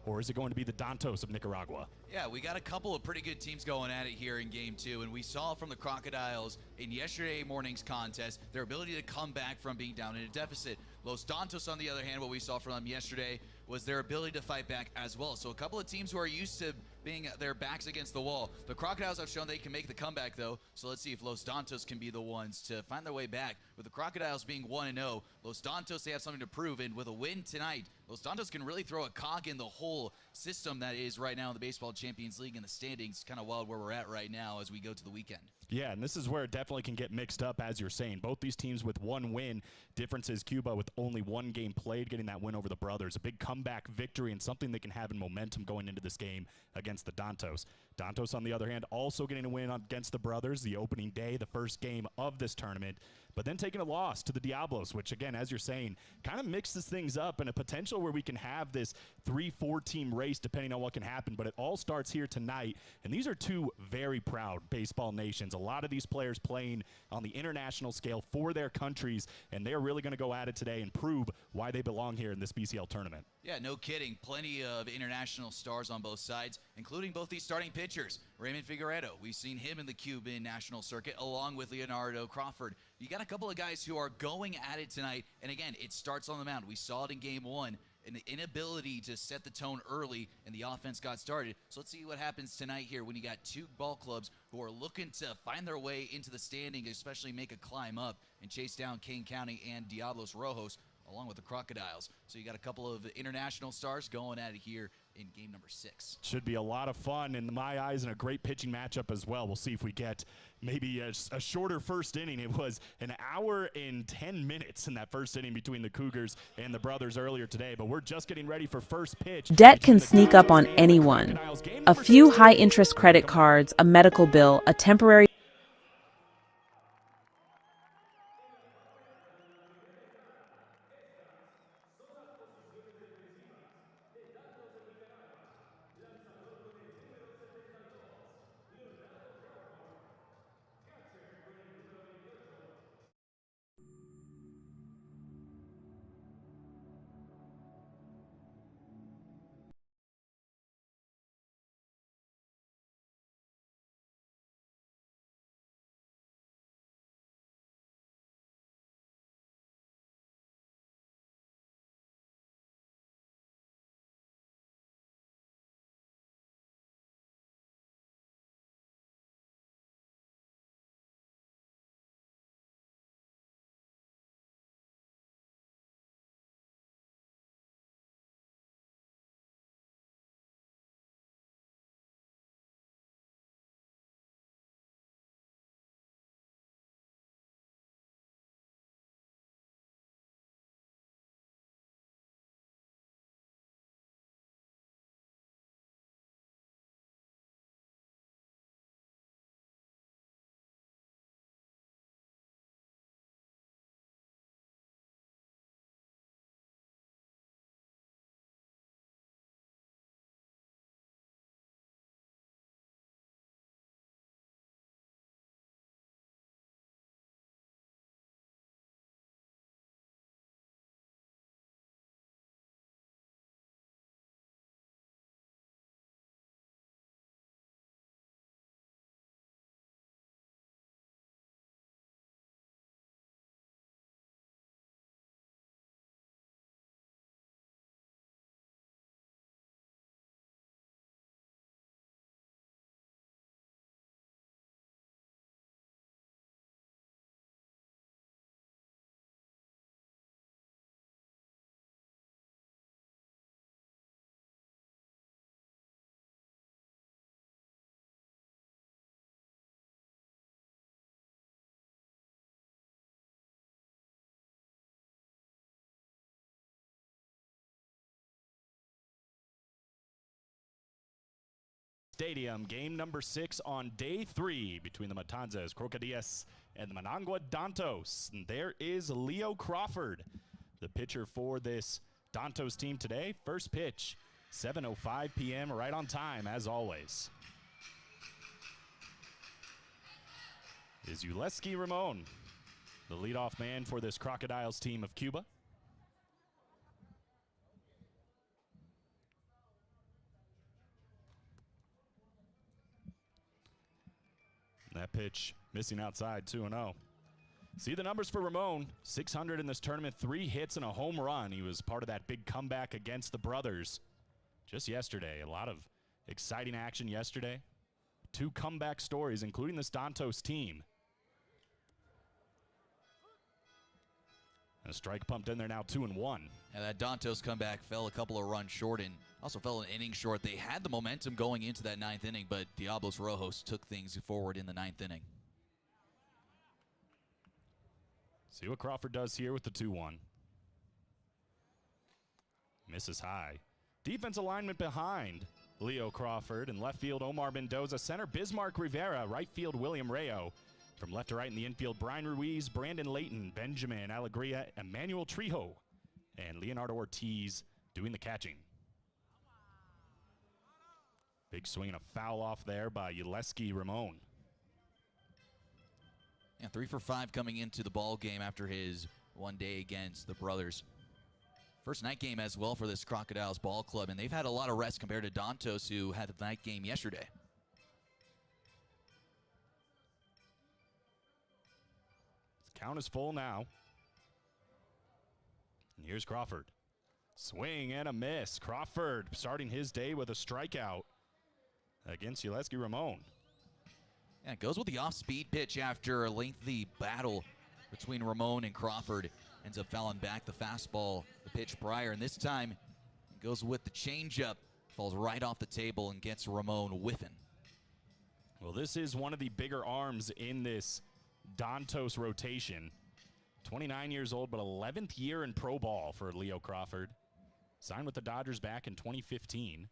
or is it going to be the Dantos of Nicaragua? Yeah, we got a couple of pretty good teams going at it here in Game 2, and we saw from the Crocodiles in yesterday morning's contest their ability to come back from being down in a deficit. Los Dantos, on the other hand, what we saw from them yesterday was their ability to fight back as well. So a couple of teams who are used to being their backs against the wall. The Crocodiles have shown they can make the comeback, though, so let's see if Los Dantos can be the ones to find their way back. With the Crocodiles being 1-0, Los Dantos, they have something to prove, and with a win tonight, Los Dantos can really throw a cog in the whole system that is right now in the Baseball Champions League and the standings. Kind of wild where we're at right now as we go to the weekend. Yeah, and this is where it definitely can get mixed up, as you're saying. Both these teams with one win. Difference is Cuba with only one game played, getting that win over the Brothers. A big comeback victory and something they can have in momentum going into this game against the Dantos. Dantos, on the other hand, also getting a win against the Brothers the opening day, the first game of this tournament, but then taking a loss to the Diablos, which, again, as you're saying, kind of mixes things up and a potential where we can have this 3-4 team race depending on what can happen. But it all starts here tonight, and these are two very proud baseball nations. A lot of these players playing on the international scale for their countries, and they're really going to go at it today and prove why they belong here in this BCL tournament. Yeah, no kidding. Plenty of international stars on both sides, including both these starting pitchers. Raymond Figueredo, we've seen him in the Cuban national circuit, along with Leonardo Crawford. You got a couple of guys who are going at it tonight, and again, it starts on the mound. We saw it in Game 1, and the inability to set the tone early, and the offense got started. So let's see what happens tonight here when you got two ball clubs who are looking to find their way into the standing, especially make a climb up and chase down Kane County and Diablos Rojos, along with the Crocodiles. So you got a couple of international stars going at it here in game number 6. Should be a lot of fun in my eyes, and a great pitching matchup as well. We'll see if we get maybe a shorter first inning. It was an hour and 10 minutes in that first inning between the Cougars and the Brothers earlier today, but we're just getting ready for first pitch. Debt can sneak up on anyone. A few high-interest credit cards, a medical bill, a temporary Stadium, game number 6 on day 3 between the Matanzas, Crocodiles, and the Managua Dantos. And there is Leo Crawford, the pitcher for this Dantos team today. First pitch, 7:05 p.m., right on time, as always. Is Uleski Ramon, the leadoff man for this Crocodiles team of Cuba. That pitch missing outside, 2-0. See the numbers for Ramon. 600 in this tournament, 3 hits and a home run. He was part of that big comeback against the brothers just yesterday. A lot of exciting action yesterday. 2 comeback stories, including this Dantos team. A strike pumped in there now, 2-1. And that Dantos comeback fell a couple of runs short and also fell an inning short. They had the momentum going into that 9th inning, but Diablos Rojos took things forward in the 9th inning. See what Crawford does here with the 2-1. Misses high. Defense alignment behind Leo Crawford. In left field, Omar Mendoza. Center, Bismarck Rivera. Right field, William Rayo. From left to right in the infield, Brian Ruiz, Brandon Layton, Benjamin Alegria, Emmanuel Trejo, and Leonardo Ortiz doing the catching. Big swing and a foul off there by Yeleski Ramon. Yeah, 3 for 5 coming into the ball game after his one day against the brothers. First night game as well for this Crocodiles ball club, and they've had a lot of rest compared to Dantos, who had the night game yesterday. Count is full now. And here's Crawford. Swing and a miss. Crawford starting his day with a strikeout against Yeleski Ramon. Yeah, it goes with the off-speed pitch after a lengthy battle between Ramon and Crawford. Ends up fouling back the fastball the pitch prior, and this time it goes with the changeup. Falls right off the table and gets Ramon whiffing. Well, this is one of the bigger arms in this Dantos rotation. 29 years old, but 11th year in pro ball for Leo Crawford. Signed with the Dodgers back in 2015.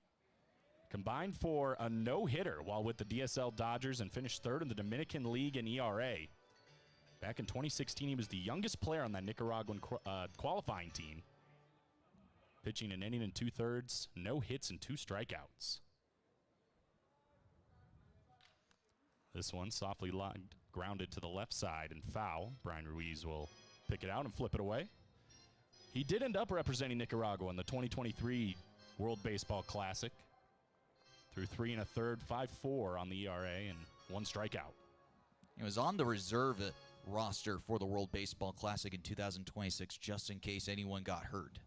Combined for a no-hitter while with the DSL Dodgers and finished 3rd in the Dominican League in ERA. Back in 2016, he was the youngest player on that Nicaraguan qualifying team. Pitching an inning and 2/3, no hits and 2 strikeouts. This one softly lined, grounded to the left side and foul. Brian Ruiz will pick it out and flip it away. He did end up representing Nicaragua in the 2023 World Baseball Classic. Through 3 1/3, 5.4 on the ERA and 1 strikeout. He was on the reserve roster for the World Baseball Classic in 2026, just in case anyone got hurt.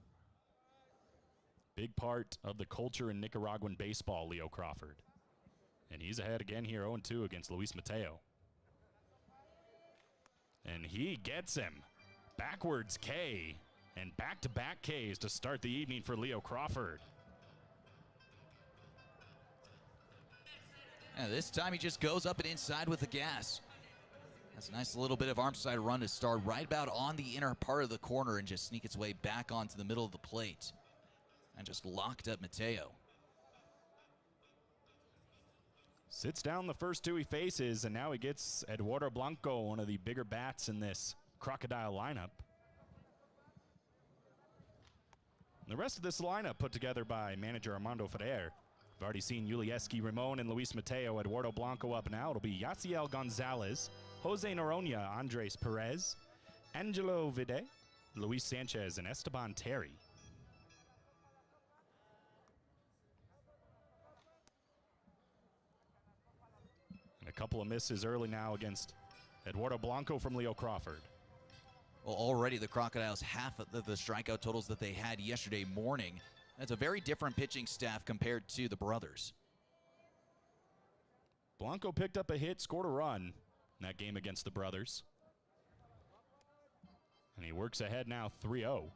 Big part of the culture in Nicaraguan baseball, Leo Crawford. And he's ahead again here, 0-2 against Luis Mateo. And he gets him. Backwards K. And back-to-back Ks to start the evening for Leo Crawford. Yeah, this time he just goes up and inside with the gas. That's a nice little bit of arm side run to start right about on the inner part of the corner and just sneak its way back onto the middle of the plate. And just locked up Mateo. Sits down the first 2 he faces, and now he gets Eduardo Blanco, one of the bigger bats in this Crocodile lineup. And the rest of this lineup put together by manager Armando Ferrer. We've already seen Yeleski Ramon and Luis Mateo. Eduardo Blanco up now. It'll be Yaciel Gonzalez, Jose Noronha, Andres Perez, Angelo Vide, Luis Sanchez, and Esteban Terry. And a couple of misses early now against Eduardo Blanco from Leo Crawford. Well, already the Crocodiles half of the strikeout totals that they had yesterday morning. That's a very different pitching staff compared to the brothers. Blanco picked up a hit, scored a run in that game against the brothers. And he works ahead now 3-0.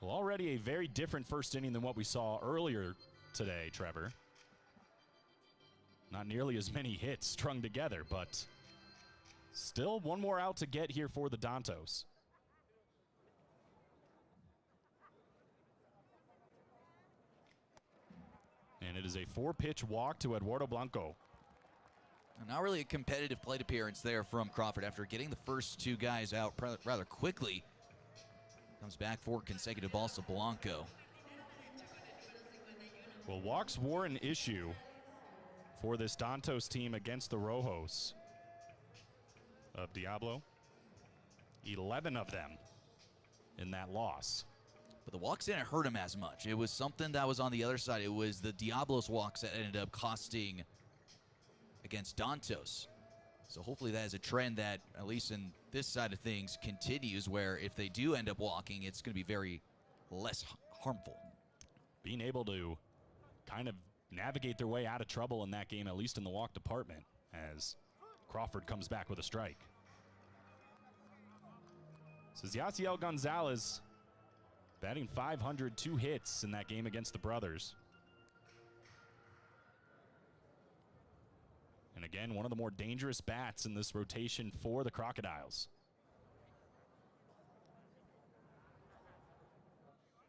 Well, already a very different first inning than what we saw earlier today, Trevor. Not nearly as many hits strung together, but still one more out to get here for the Dantos. And it is a 4-pitch walk to Eduardo Blanco. Not really a competitive plate appearance there from Crawford after getting the first 2 guys out rather quickly. Comes back 4 consecutive balls to Blanco. Well, walks were an issue for this Dantos team against the Rojos of Diablo. 11 of them in that loss. But the walks didn't hurt him as much. It was something that was on the other side. It was the Diablos walks that ended up costing against Dantos. So hopefully that is a trend that, at least in this side of things, continues, where if they do end up walking, it's going to be very less harmful. Being able to kind of navigate their way out of trouble in that game, at least in the walk department, as Crawford comes back with a strike. So Yaciel Gonzalez batting .500, 2 hits in that game against the brothers. And again, one of the more dangerous bats in this rotation for the Crocodiles.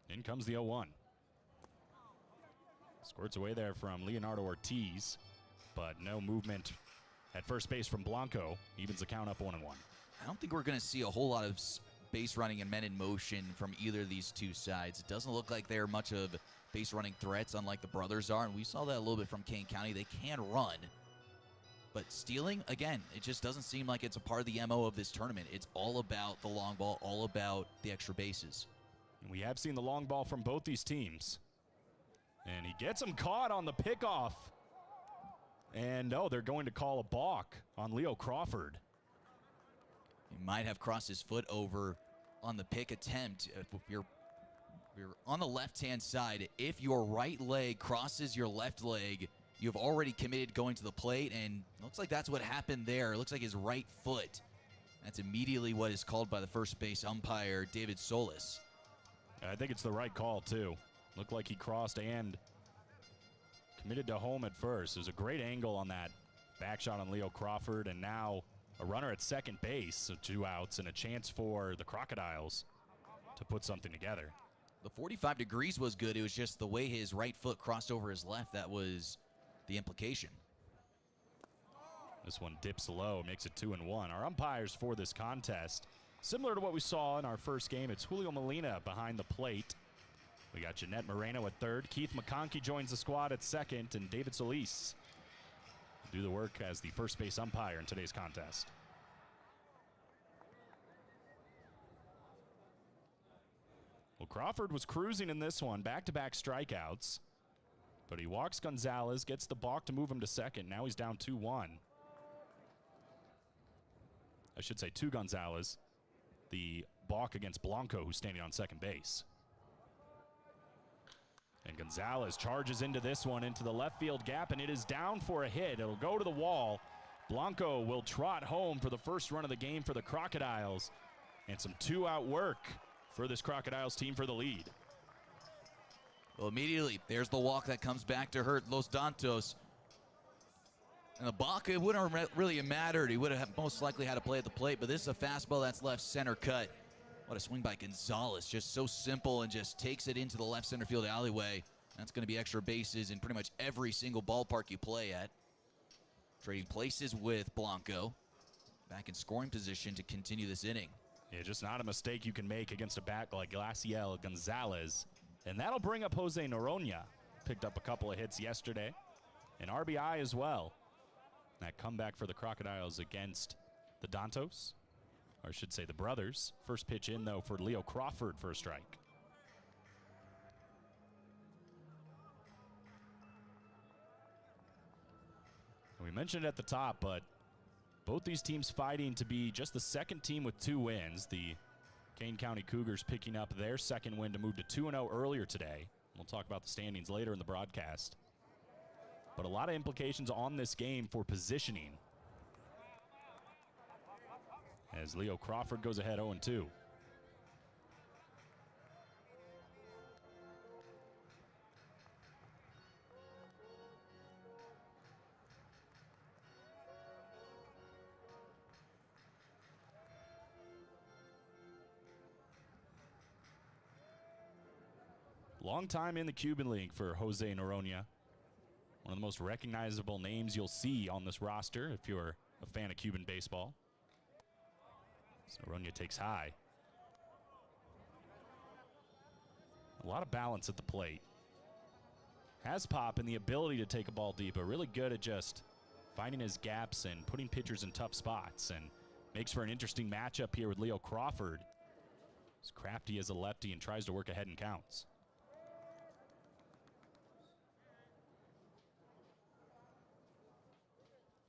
In comes the 0-1. Squirts away there from Leonardo Ortiz, but no movement at first base from Blanco. Evens the count up 1-1. I don't think we're going to see a whole lot of base running and men in motion from either of these two sides. It doesn't look like they're much of base running threats, unlike the brothers are, and we saw that a little bit from Kane County. They can run, but stealing, again, it just doesn't seem like it's a part of the MO of this tournament. It's all about the long ball, all about the extra bases. And we have seen the long ball from both these teams. And he gets him caught on the pickoff. And no, they're going to call a balk on Leo Crawford. He might have crossed his foot over on the pick attempt. If you're on the left-hand side, if your right leg crosses your left leg, you've already committed going to the plate, and it looks like that's what happened there. It looks like his right foot. That's immediately what is called by the first base umpire, David Solis. I think it's the right call, too. Looked like he crossed and committed to home at first. There's a great angle on that back shot on Leo Crawford, and now a runner at second base, so 2 outs, and a chance for the Crocodiles to put something together. The 45 degrees was good. It was just the way his right foot crossed over his left that was the implication. This one dips low, makes it 2-1. Our umpires for this contest, similar to what we saw in our first game, it's Julio Molina behind the plate. We got Jeanette Moreno at third. Keith McConkey joins the squad at second, and David Solis will do the work as the first base umpire in today's contest. Well, Crawford was cruising in this one, back-to-back strikeouts, but he walks Gonzalez, gets the balk to move him to second. Now he's down 2-1. I should say to Gonzalez, the balk against Blanco, who's standing on second base. And Gonzalez charges into this one, into the left field gap, and it is down for a hit. It'll go to the wall. Blanco will trot home for the first run of the game for the Crocodiles, and some 2-out work for this Crocodiles team for the lead. Well, immediately, there's the walk that comes back to hurt Los Dantos. And the balk, it wouldn't have really mattered. He would have most likely had to play at the plate, but this is a fastball that's left center cut. What a swing by Gonzalez, just so simple, and just takes it into the left center field alleyway. That's going to be extra bases in pretty much every single ballpark you play at. Trading places with Blanco. Back in scoring position to continue this inning. Yeah, just not a mistake you can make against a bat like Yaciel Gonzalez. And that'll bring up Jose Noronha. Picked up a couple of hits yesterday. An RBI as well. That comeback for the Crocodiles against the Dantos. Or I should say the brothers. First pitch in, though, for Leo Crawford for a strike. We mentioned it at the top, but both these teams fighting to be just the second team with 2 wins. The Kane County Cougars picking up their second win to move to 2-0 earlier today. We'll talk about the standings later in the broadcast. But a lot of implications on this game for positioning, as Leo Crawford goes ahead 0-2. Long time in the Cuban League for Jose Noronha. One of the most recognizable names you'll see on this roster if you're a fan of Cuban baseball. Noronha takes high. A lot of balance at the plate. Has pop and the ability to take a ball deep, but really good at just finding his gaps and putting pitchers in tough spots, and makes for an interesting matchup here with Leo Crawford. He's crafty as a lefty and tries to work ahead and counts.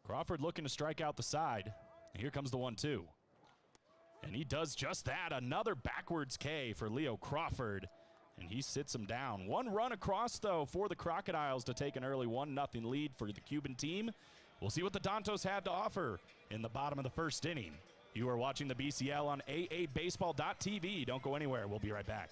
Crawford looking to strike out the side. Here comes the 1-2. And he does just that. Another backwards K for Leo Crawford. And he sits him down. One run across, though, for the Crocodiles to take an early 1-0 lead for the Cuban team. We'll see what the Dantos have to offer in the bottom of the first inning. You are watching the BCL on AABaseball.tv. Don't go anywhere. We'll be right back.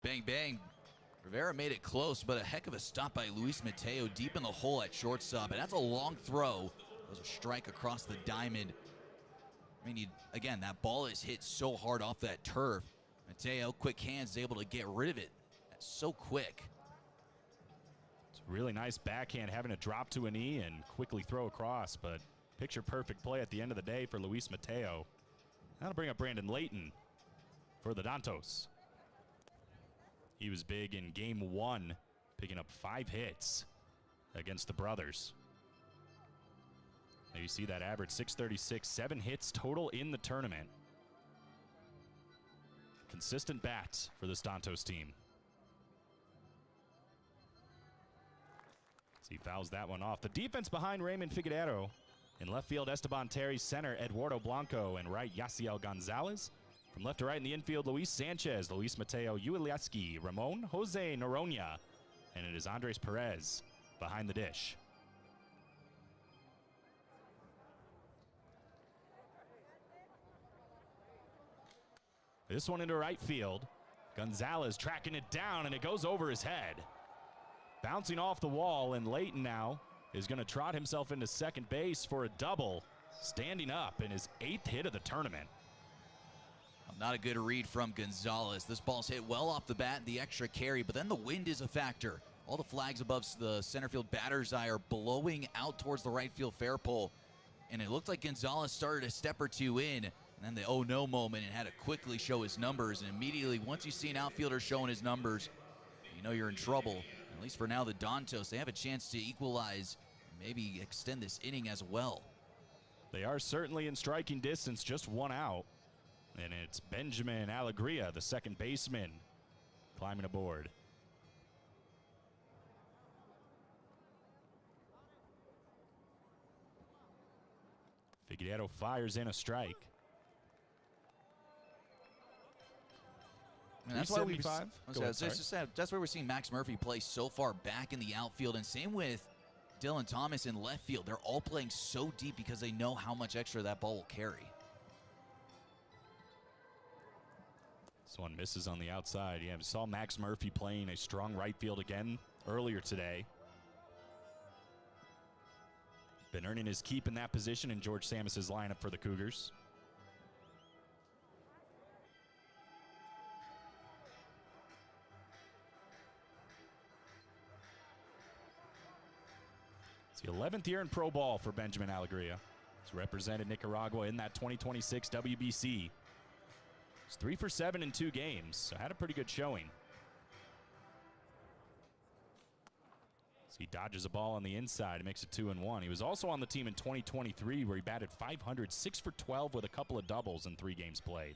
Bang, bang. Rivera made it close, but a heck of a stop by Luis Mateo deep in the hole at shortstop. And that's a long throw. It was a strike across the diamond. I mean, again, that ball is hit so hard off that turf. Mateo, quick hands, is able to get rid of it. That's so quick. It's a really nice backhand, having to drop to a knee and quickly throw across. But picture perfect play at the end of the day for Luis Mateo. That'll bring up Brandon Layton for the Dantos. He was big in game 1, picking up 5 hits against the brothers. There you see that average, 636, 7 hits total in the tournament. Consistent bat for this Dantos team. So he fouls that one off. The defense behind Raymond Figueroa. In left field, Esteban Terry. Center, Eduardo Blanco. And right, Yaciel Gonzalez. From left to right in the infield, Luis Sanchez, Luis Mateo, Uliaski, Ramon Jose Noronha. And it is Andres Perez behind the dish. This one into right field. Gonzalez tracking it down, and it goes over his head. Bouncing off the wall, and Leighton now is going to trot himself into second base for a double, standing up in his 8th hit of the tournament. Not a good read from Gonzalez. This ball's hit well off the bat, the extra carry, but then the wind is a factor. All the flags above the center field batter's eye are blowing out towards the right field fair pole, and it looked like Gonzalez started a step or two in, and then the oh no moment and had to quickly show his numbers, and immediately once you see an outfielder showing his numbers, you know you're in trouble. At least for now, the Dantos, they have a chance to equalize, maybe extend this inning as well. They are certainly in striking distance, just one out. And it's Benjamin Alegria, the second baseman, climbing aboard. Figueiredo fires in a strike. And that's why that's why we're seeing Max Murphy play so far back in the outfield, and same with Dylan Thomas in left field. They're all playing so deep because they know how much extra that ball will carry. This one misses on the outside. Yeah, we saw Max Murphy playing a strong right field again earlier today. Been earning his keep in that position in George Samus's lineup for the Cougars. It's the 11th year in pro ball for Benjamin Alegria. He's represented Nicaragua in that 2026 WBC. He's 3 for 7 in 2 games, so had a pretty good showing. So he dodges a ball on the inside and makes it 2-1. He was also on the team in 2023 where he batted .500, 6 for 12 with a couple of doubles in 3 games played.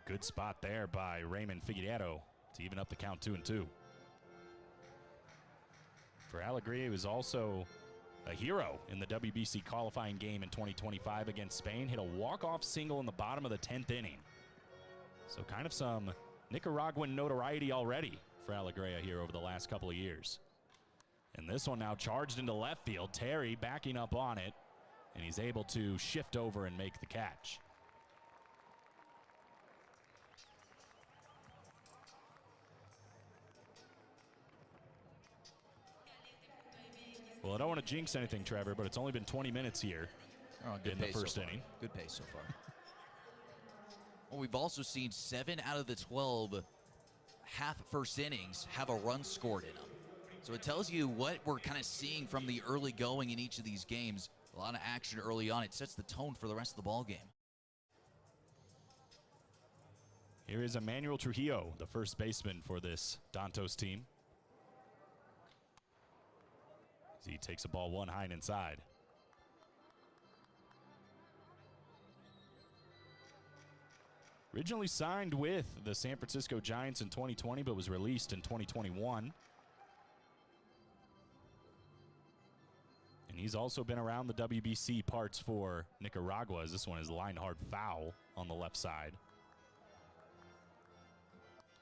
Good spot there by Raymond Figueiredo to even up the count 2-2. For Alegria, he was also a hero in the WBC qualifying game in 2025 against Spain. Hit a walk-off single in the bottom of the 10th inning. So kind of some Nicaraguan notoriety already for Alegria here over the last couple of years. And this one now charged into left field. Terry backing up on it, and he's able to shift over and make the catch. Well, I don't want to jinx anything, Trevor, but it's only been 20 minutes here in the first inning. Good pace so far. Well, we've also seen 7 out of the 12 half first innings have a run scored in them. So it tells you what we're kind of seeing from the early going in each of these games. A lot of action early on. It sets the tone for the rest of the ball game. Here is Emmanuel Trujillo, the first baseman for this Dantos team. He takes a ball one high and inside. Originally signed with the San Francisco Giants in 2020, but was released in 2021. And he's also been around the WBC parts for Nicaragua, as this one is line hard foul on the left side.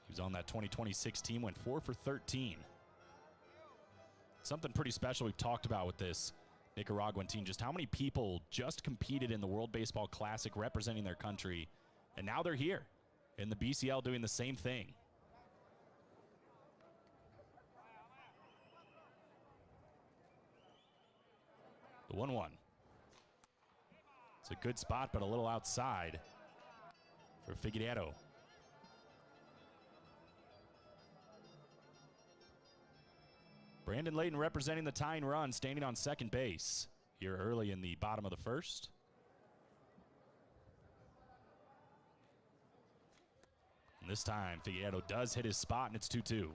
He was on that 2026 team, went 4 for 13. Something pretty special we've talked about with this Nicaraguan team, just how many people just competed in the World Baseball Classic representing their country, and now they're here in the BCL doing the same thing. The 1-1. It's a good spot, but a little outside for Figueiredo. Brandon Leighton representing the tying run, standing on second base here early in the bottom of the first. And this time, Figueiredo does hit his spot, and it's 2-2.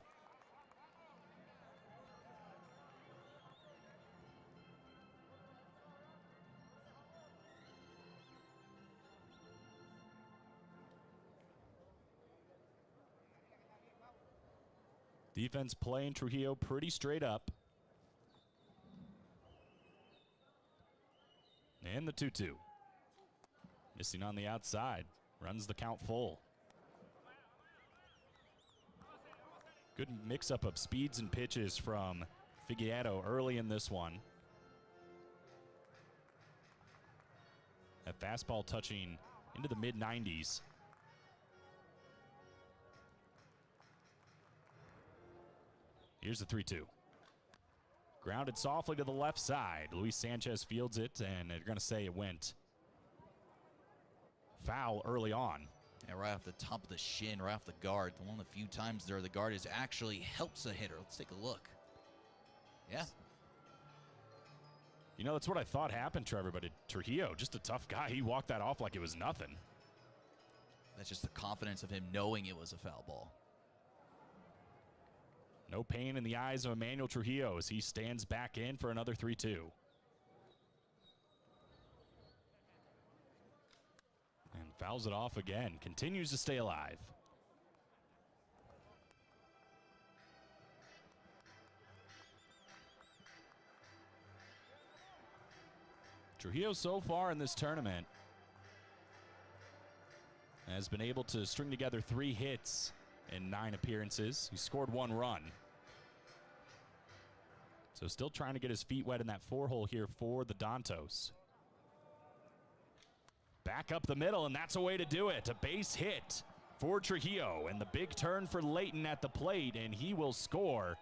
Defense playing Trujillo pretty straight up. And the 2-2. Missing on the outside. Runs the count full. Good mix-up of speeds and pitches from Figueiredo early in this one. That fastball touching into the mid-90s. Here's the 3-2. Grounded softly to the left side. Luis Sanchez fields it, and they're going to say it went foul early on. And right off the top of the shin, right off the guard. One of the few times there the guard is actually helps a hitter. Let's take a look. Yeah. You know, that's what I thought happened, Trevor, but Trujillo, just a tough guy. He walked that off like it was nothing. That's just the confidence of him knowing it was a foul ball. No pain in the eyes of Emmanuel Trujillo as he stands back in for another 3-2. And fouls it off again. Continues to stay alive. Trujillo so far in this tournament has been able to string together 3 hits in 9 appearances. He scored 1 run. So still trying to get his feet wet in that 4-hole here for the Dantos. Back up the middle, and that's a way to do it. A base hit for Trujillo, and the big turn for Leighton at the plate, and he will score.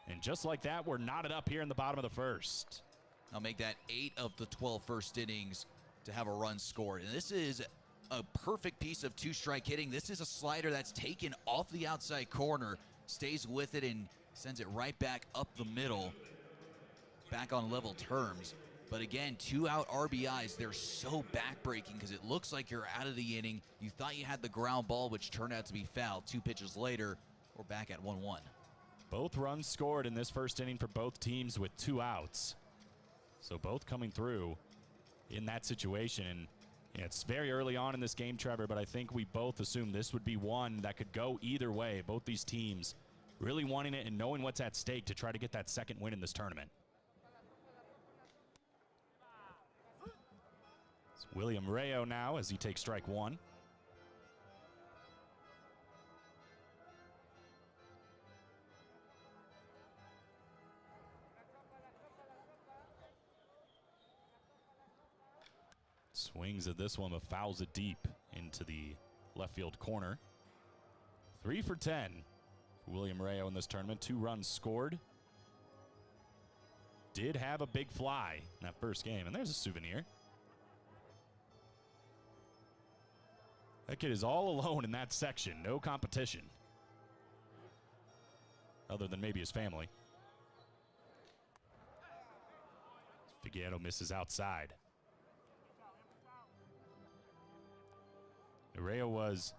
And just like that, we're knotted up here in the bottom of the first. I'll make that 8 of the 12 first innings to have a run scored. And this is a perfect piece of 2-strike hitting. This is a slider that's taken off the outside corner, stays with it, and sends it right back up the middle, back on level terms. But again, 2-out RBIs, they're so backbreaking because it looks like you're out of the inning. You thought you had the ground ball, which turned out to be foul. 2 pitches later, we're back at 1-1. Both runs scored in this first inning for both teams with 2 outs. So both coming through in that situation. And it's very early on in this game, Trevor, but I think we both assumed this would be one that could go either way. Both these teams really wanting it and knowing what's at stake to try to get that second win in this tournament. It's William Rayo now as he takes strike 1. Swings at this one, but fouls it deep into the left field corner. 3 for 10 for William Rayo in this tournament. 2 runs scored. Did have a big fly in that first game, and there's a souvenir. That kid is all alone in that section. No competition. Other than maybe his family. Figueroa misses outside. Rayo was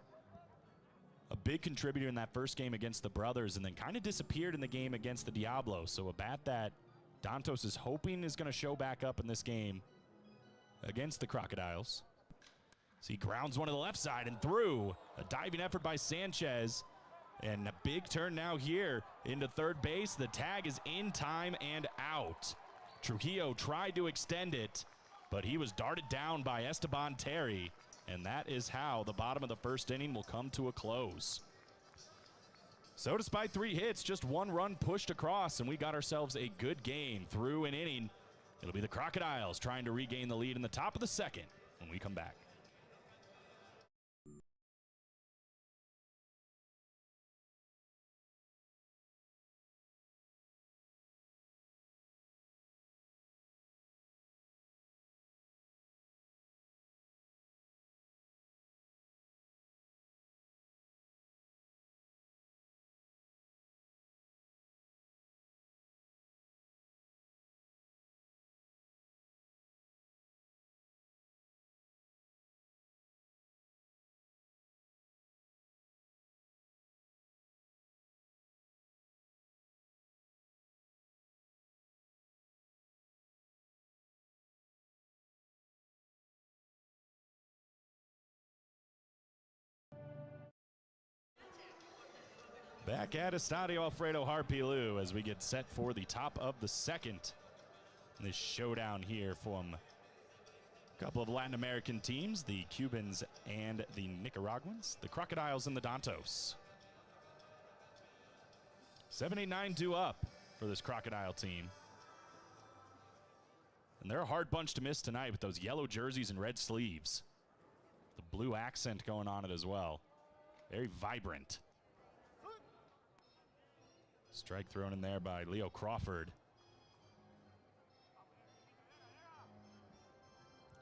a big contributor in that first game against the Brothers and then kind of disappeared in the game against the Diablos. So a bat that Dantos is hoping is going to show back up in this game against the Crocodiles. So he grounds one to the left side and through. A diving effort by Sanchez. And a big turn now here into third base. The tag is in time and out. Trujillo tried to extend it, but he was darted down by Esteban Terry. And that is how the bottom of the first inning will come to a close. So despite 3 hits, just 1 run pushed across, and we got ourselves a good game through an inning. It'll be the Crocodiles trying to regain the lead in the top of the second when we come back. Back at Estadio Alfredo Harpilu as we get set for the top of the second. This showdown here from a couple of Latin American teams, the Cubans and the Nicaraguans, the Crocodiles and the Dantos. 7-8-9 due up for this Crocodile team. And they're a hard bunch to miss tonight with those yellow jerseys and red sleeves. The blue accent going on it as well. Very vibrant. Strike thrown in there by Leo Crawford.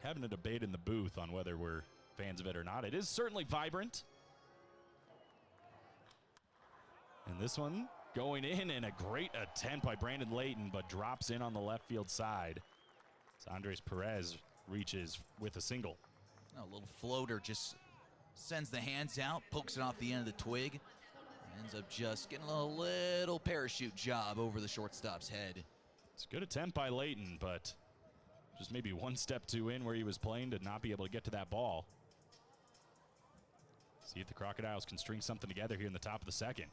Having a debate in the booth on whether we're fans of it or not. It is certainly vibrant. And this one going in, and a great attempt by Brandon Layton, but drops in on the left field side. So Andres Perez reaches with a single. A little floater just sends the hands out, pokes it off the end of the twig. Ends up just getting a little parachute job over the shortstop's head. It's a good attempt by Layton, but just maybe one step too in where he was playing to not be able to get to that ball. See if the Crocodiles can string something together here in the top of the second.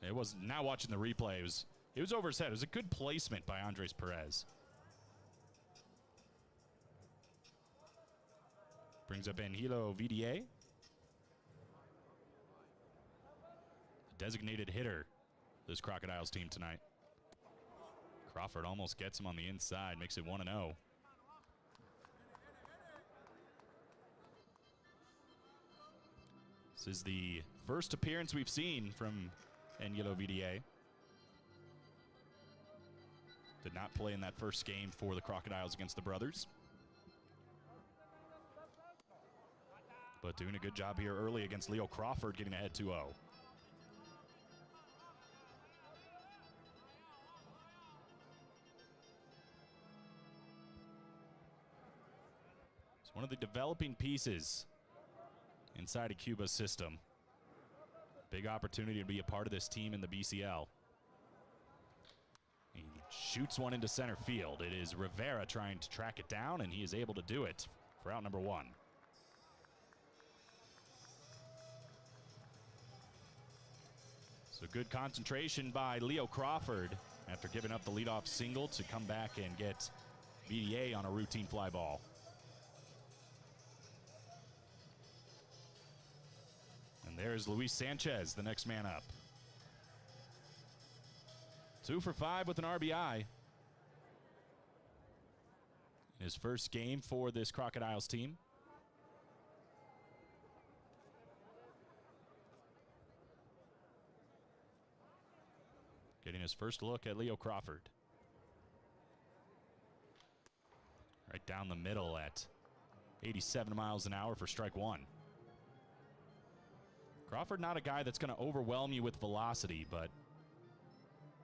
It was, now watching the replay, it was over his head. It was a good placement by Andres Perez. Brings up Angelo VDA. The designated hitter for this Crocodiles team tonight. Crawford almost gets him on the inside, makes it 1-0. This is the first appearance we've seen from Angelo VDA. Did not play in that first game for the Crocodiles against the Brothers. But doing a good job here early against Leo Crawford, getting ahead 2-0. It's one of the developing pieces inside of Cuba's system. Big opportunity to be a part of this team in the BCL. He shoots one into center field. It is Rivera trying to track it down, and he is able to do it for out number 1. So good concentration by Leo Crawford after giving up the leadoff single to come back and get VDA on a routine fly ball. And there's Luis Sanchez, the next man up. 2 for 5 with an RBI. His first game for this Crocodiles team. Getting his first look at Leo Crawford. Right down the middle at 87 miles an hour for strike 1. Crawford not a guy that's going to overwhelm you with velocity, but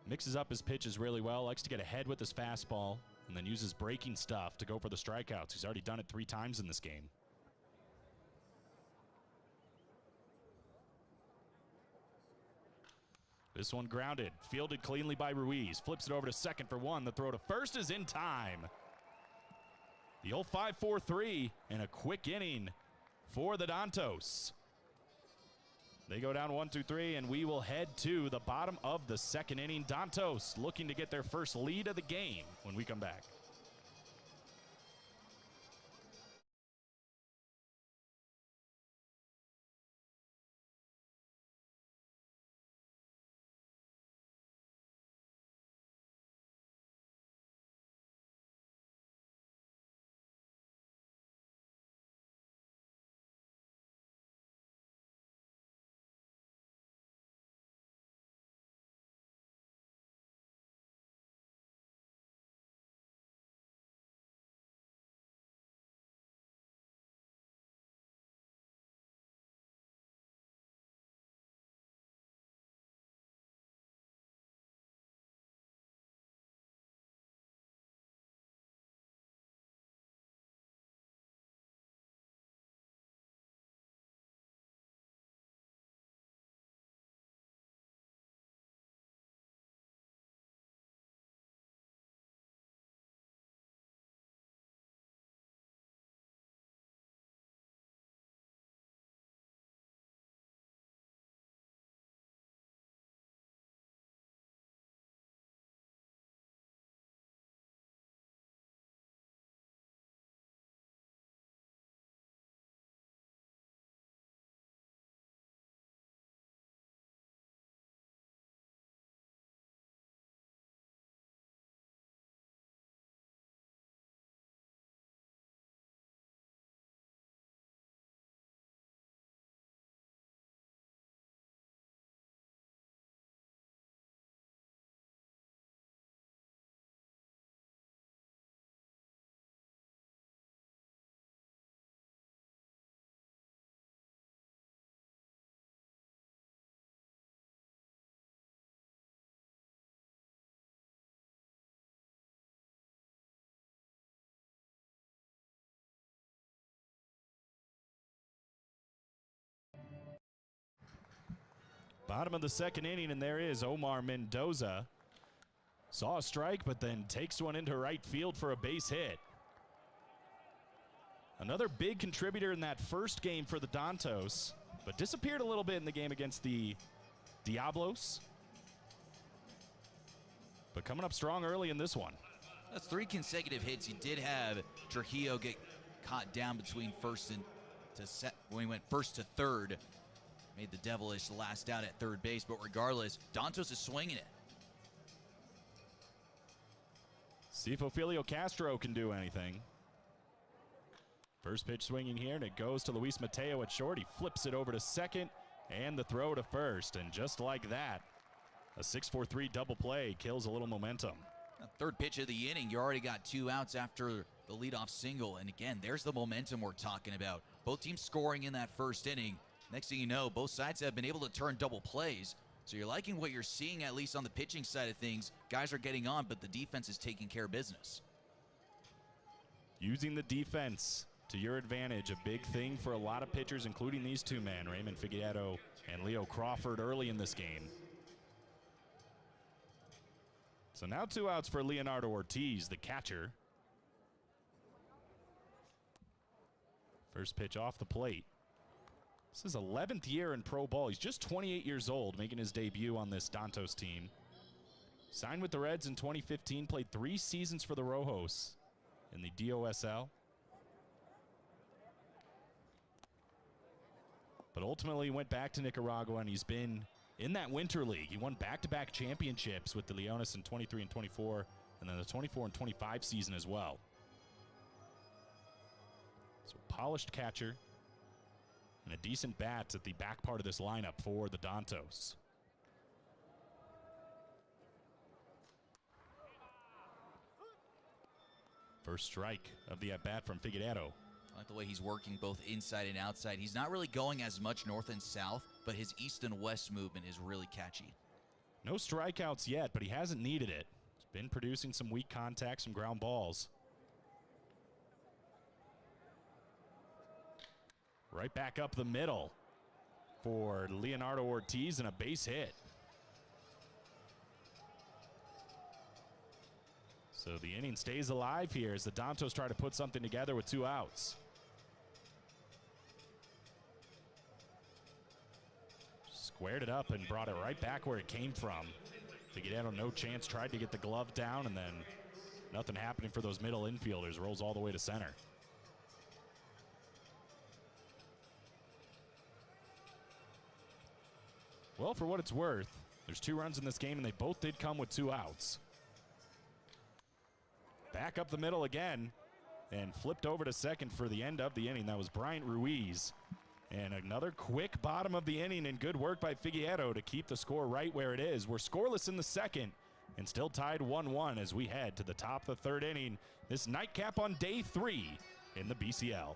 mixes up his pitches really well, likes to get ahead with his fastball, and then uses breaking stuff to go for the strikeouts. He's already done it 3 times in this game. This one grounded, fielded cleanly by Ruiz. Flips it over to second for 1. The throw to first is in time. The old 5-4-3 and a quick inning for the Dantos. They go down 1-2-3, and we will head to the bottom of the second inning. Dantos looking to get their first lead of the game when we come back. Bottom of the second inning, and there is Omar Mendoza. Saw a strike, but then takes one into right field for a base hit. Another big contributor in that first game for the Dantos, but disappeared a little bit in the game against the Diablos. But coming up strong early in this one. That's 3 consecutive hits. He did have Trujillo get caught down between first and when he went first to third. Made the devilish last out at third base, but regardless, Dantos is swinging it. See if Ofelio Castro can do anything. First pitch swinging here, and it goes to Luis Mateo at short. He flips it over to second, and the throw to first. And just like that, a 6-4-3 double play kills a little momentum. Third pitch of the inning, you already got 2 outs after the leadoff single. And again, there's the momentum we're talking about. Both teams scoring in that first inning. Next thing you know, both sides have been able to turn double plays. So you're liking what you're seeing, at least on the pitching side of things. Guys are getting on, but the defense is taking care of business. Using the defense to your advantage, a big thing for a lot of pitchers, including these two men, Raymond Figueredo and Leo Crawford, early in this game. So now 2 outs for Leonardo Ortiz, the catcher. First pitch off the plate. This is 11th year in pro ball. He's just 28 years old, making his debut on this Dantos team. Signed with the Reds in 2015, played 3 seasons for the Rojos in the DOSL. But ultimately went back to Nicaragua, and he's been in that Winter League. He won back-to-back championships with the Leones in 23 and 24, and then the 24 and 25 season as well. So polished catcher and a decent bat at the back part of this lineup for the Dantos. First strike of the at-bat from Figueredo. I like the way he's working both inside and outside. He's not really going as much north and south, but his east and west movement is really catchy. No strikeouts yet, but he hasn't needed it. He's been producing some weak contact, some ground balls. Right back up the middle for Leonardo Ortiz, and a base hit. So the inning stays alive here as the Dantos try to put something together with 2 outs. Squared it up and brought it right back where it came from. Figueredo, no chance, tried to get the glove down, and then nothing happening for those middle infielders. Rolls all the way to center. Well, for what it's worth, there's 2 runs in this game, and they both did come with 2 outs. Back up the middle again, and flipped over to second for the end of the inning. That was Bryant Ruiz. And another quick bottom of the inning, and good work by Figueredo to keep the score right where it is. We're scoreless in the second and still tied 1-1 as we head to the top of the 3rd inning. This nightcap on day 3 in the BCL.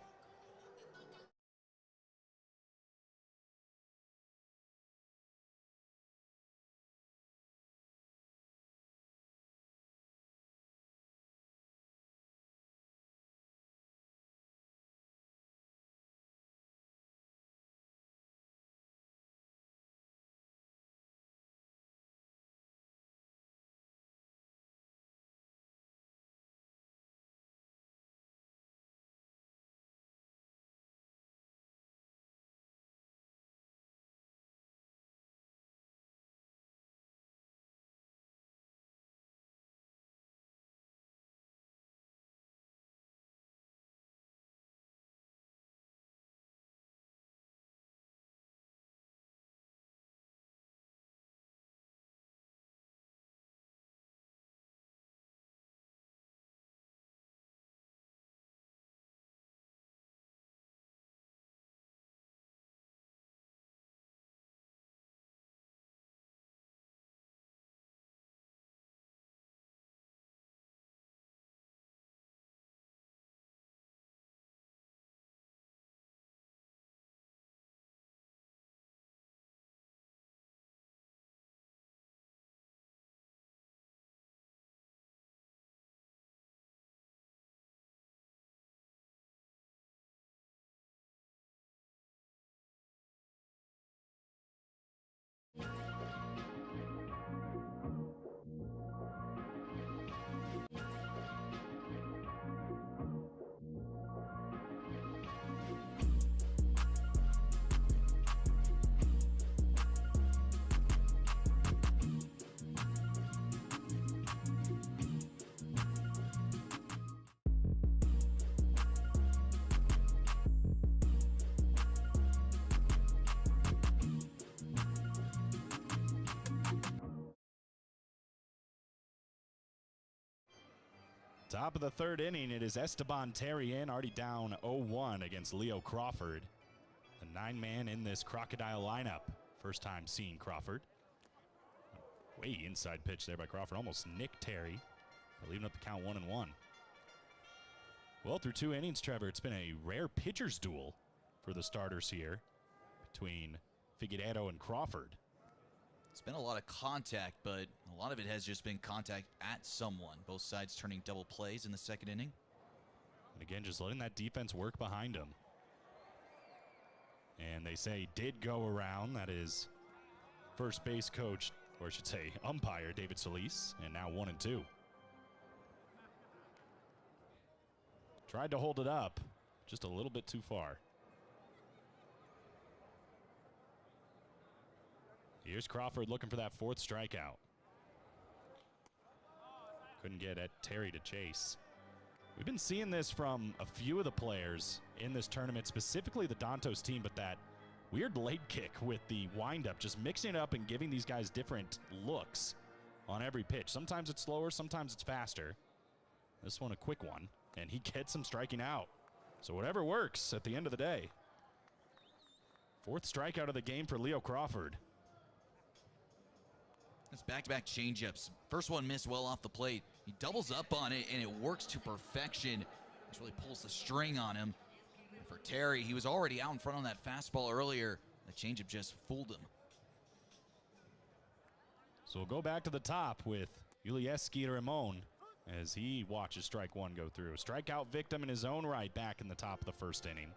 Top of the third inning, it is Esteban Terrien, already down 0-1 against Leo Crawford. The 9-man in this Crocodile lineup. First time seeing Crawford. Way inside pitch there by Crawford. Almost nicked Terry, but leaving up the count 1-1. Well, through 2 innings, Trevor, it's been a rare pitcher's duel for the starters here between Figueiredo and Crawford. It's been a lot of contact, but a lot of it has just been contact at someone. Both sides turning double plays in the second inning. And again, just letting that defense work behind him. And they say did go around. That is first base coach, or I should say umpire, David Solis. And now 1-2. Tried to hold it up, just a little bit too far. Here's Crawford looking for that 4th strikeout. Couldn't get at Terry to chase. We've been seeing this from a few of the players in this tournament, specifically the Dantos team, but that weird leg kick with the windup, just mixing it up and giving these guys different looks on every pitch. Sometimes it's slower, sometimes it's faster. This one a quick one, and he gets him striking out. So whatever works at the end of the day. 4th strikeout of the game for Leo Crawford. It's back-to-back changeups. First one missed well off the plate. He doubles up on it, and it works to perfection. Just really pulls the string on him. And for Terry, he was already out in front on that fastball earlier. The changeup just fooled him. So we'll go back to the top with Ulieski Ramon as he watches strike 1 go through. Strikeout victim in his own right back in the top of the first inning.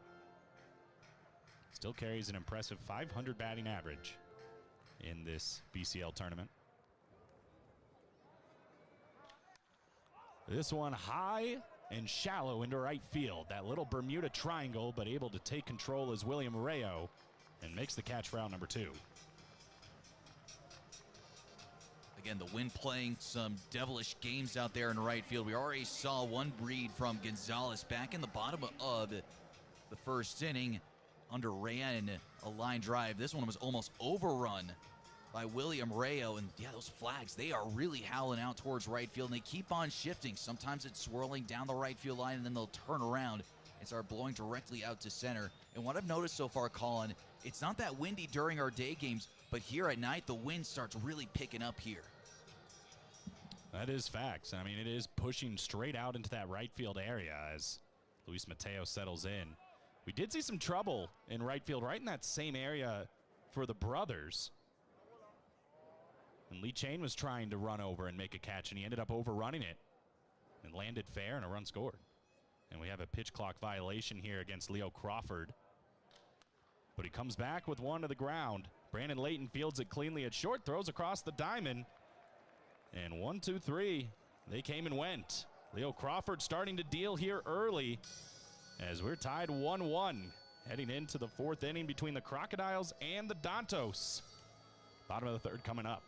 Still carries an impressive .500 batting average in this BCL tournament. This one high and shallow into right field. That little Bermuda triangle, but able to take control is William Rayo and makes the catch for out number 2. Again, the wind playing some devilish games out there in right field. We already saw one read from Gonzalez back in the bottom of the first inning under Rayan, a line drive. This one was almost overrun by William Rayo, and yeah, those flags, they are really howling out towards right field, and they keep on shifting. Sometimes it's swirling down the right field line, and then they'll turn around and start blowing directly out to center. And what I've noticed so far, Colin, it's not that windy during our day games, but here at night, the wind starts really picking up here. That is facts. I mean, it is pushing straight out into that right field area as Luis Mateo settles in. We did see some trouble in right field, right in that same area for the brothers. And Lee Chain was trying to run over and make a catch, and he ended up overrunning it and landed fair, and a run scored. And we have a pitch clock violation here against Leo Crawford. But he comes back with one to the ground. Brandon Layton fields it cleanly at short, throws across the diamond. And 1, 2, 3, they came and went. Leo Crawford starting to deal here early as we're tied 1-1, heading into the 4th inning between the Crocodiles and the Dantos. Bottom of the 3rd coming up.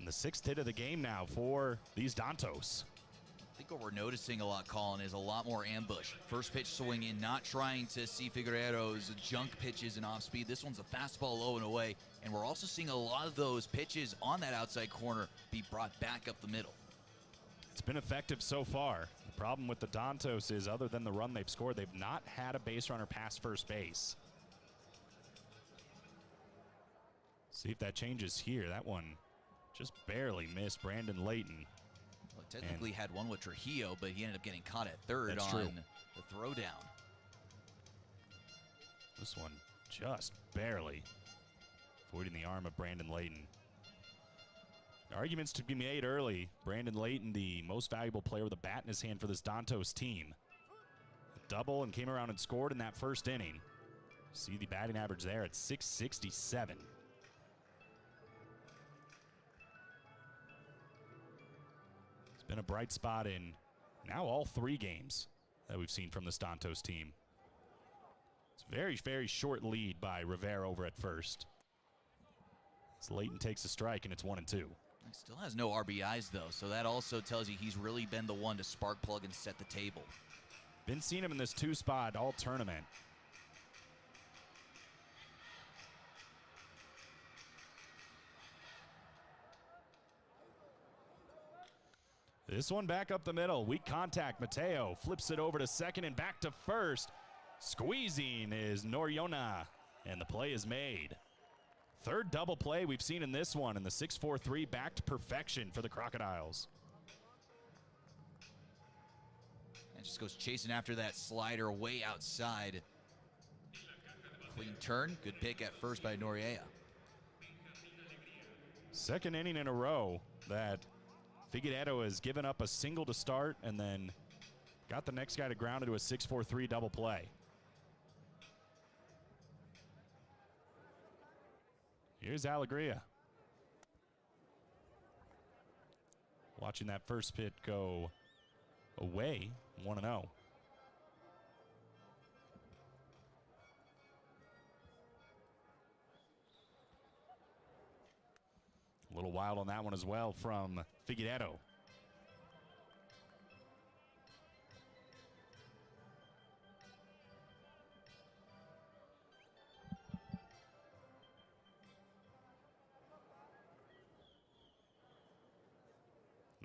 And the 6th hit of the game now for these Dantos. I think what we're noticing a lot, Colin, is a lot more ambush. First pitch swing in, not trying to see Figueroa's junk pitches and off speed. This one's a fastball low and away. And we're also seeing a lot of those pitches on that outside corner be brought back up the middle. It's been effective so far. The problem with the Dantos is, other than the run they've scored, they've not had a base runner past first base. See if that changes here. That one just barely missed Brandon Layton. Well, technically had one with Trujillo, but he ended up getting caught at third on the throwdown. This one just barely avoiding the arm of Brandon Layton. Arguments to be made early. Brandon Layton, the most valuable player with a bat in his hand for this Dantos team. A double and came around and scored in that first inning. See the batting average there at .667. It's been a bright spot in now all 3 games that we've seen from this Dantos team. It's a very, very short lead by Rivera over at first. As Layton takes a strike, and it's 1-2. He still has no RBIs, though, so that also tells you he's really been the one to spark plug and set the table. Been seeing him in this 2 spot all tournament. This one back up the middle. Weak contact. Mateo flips it over to second and back to first. Squeezing is Noriona, and the play is made. Third double play we've seen in this one, and the 6-4-3 back to perfection for the Crocodiles. And just goes chasing after that slider way outside. Clean turn. Good pick at first by Noriega. Second inning in a row that Figueroa has given up a single to start and then got the next guy to ground into a 6-4-3 double play. Here's Alegria. Watching that first pitch go away, 1-0. A little wild on that one as well from Figueroa.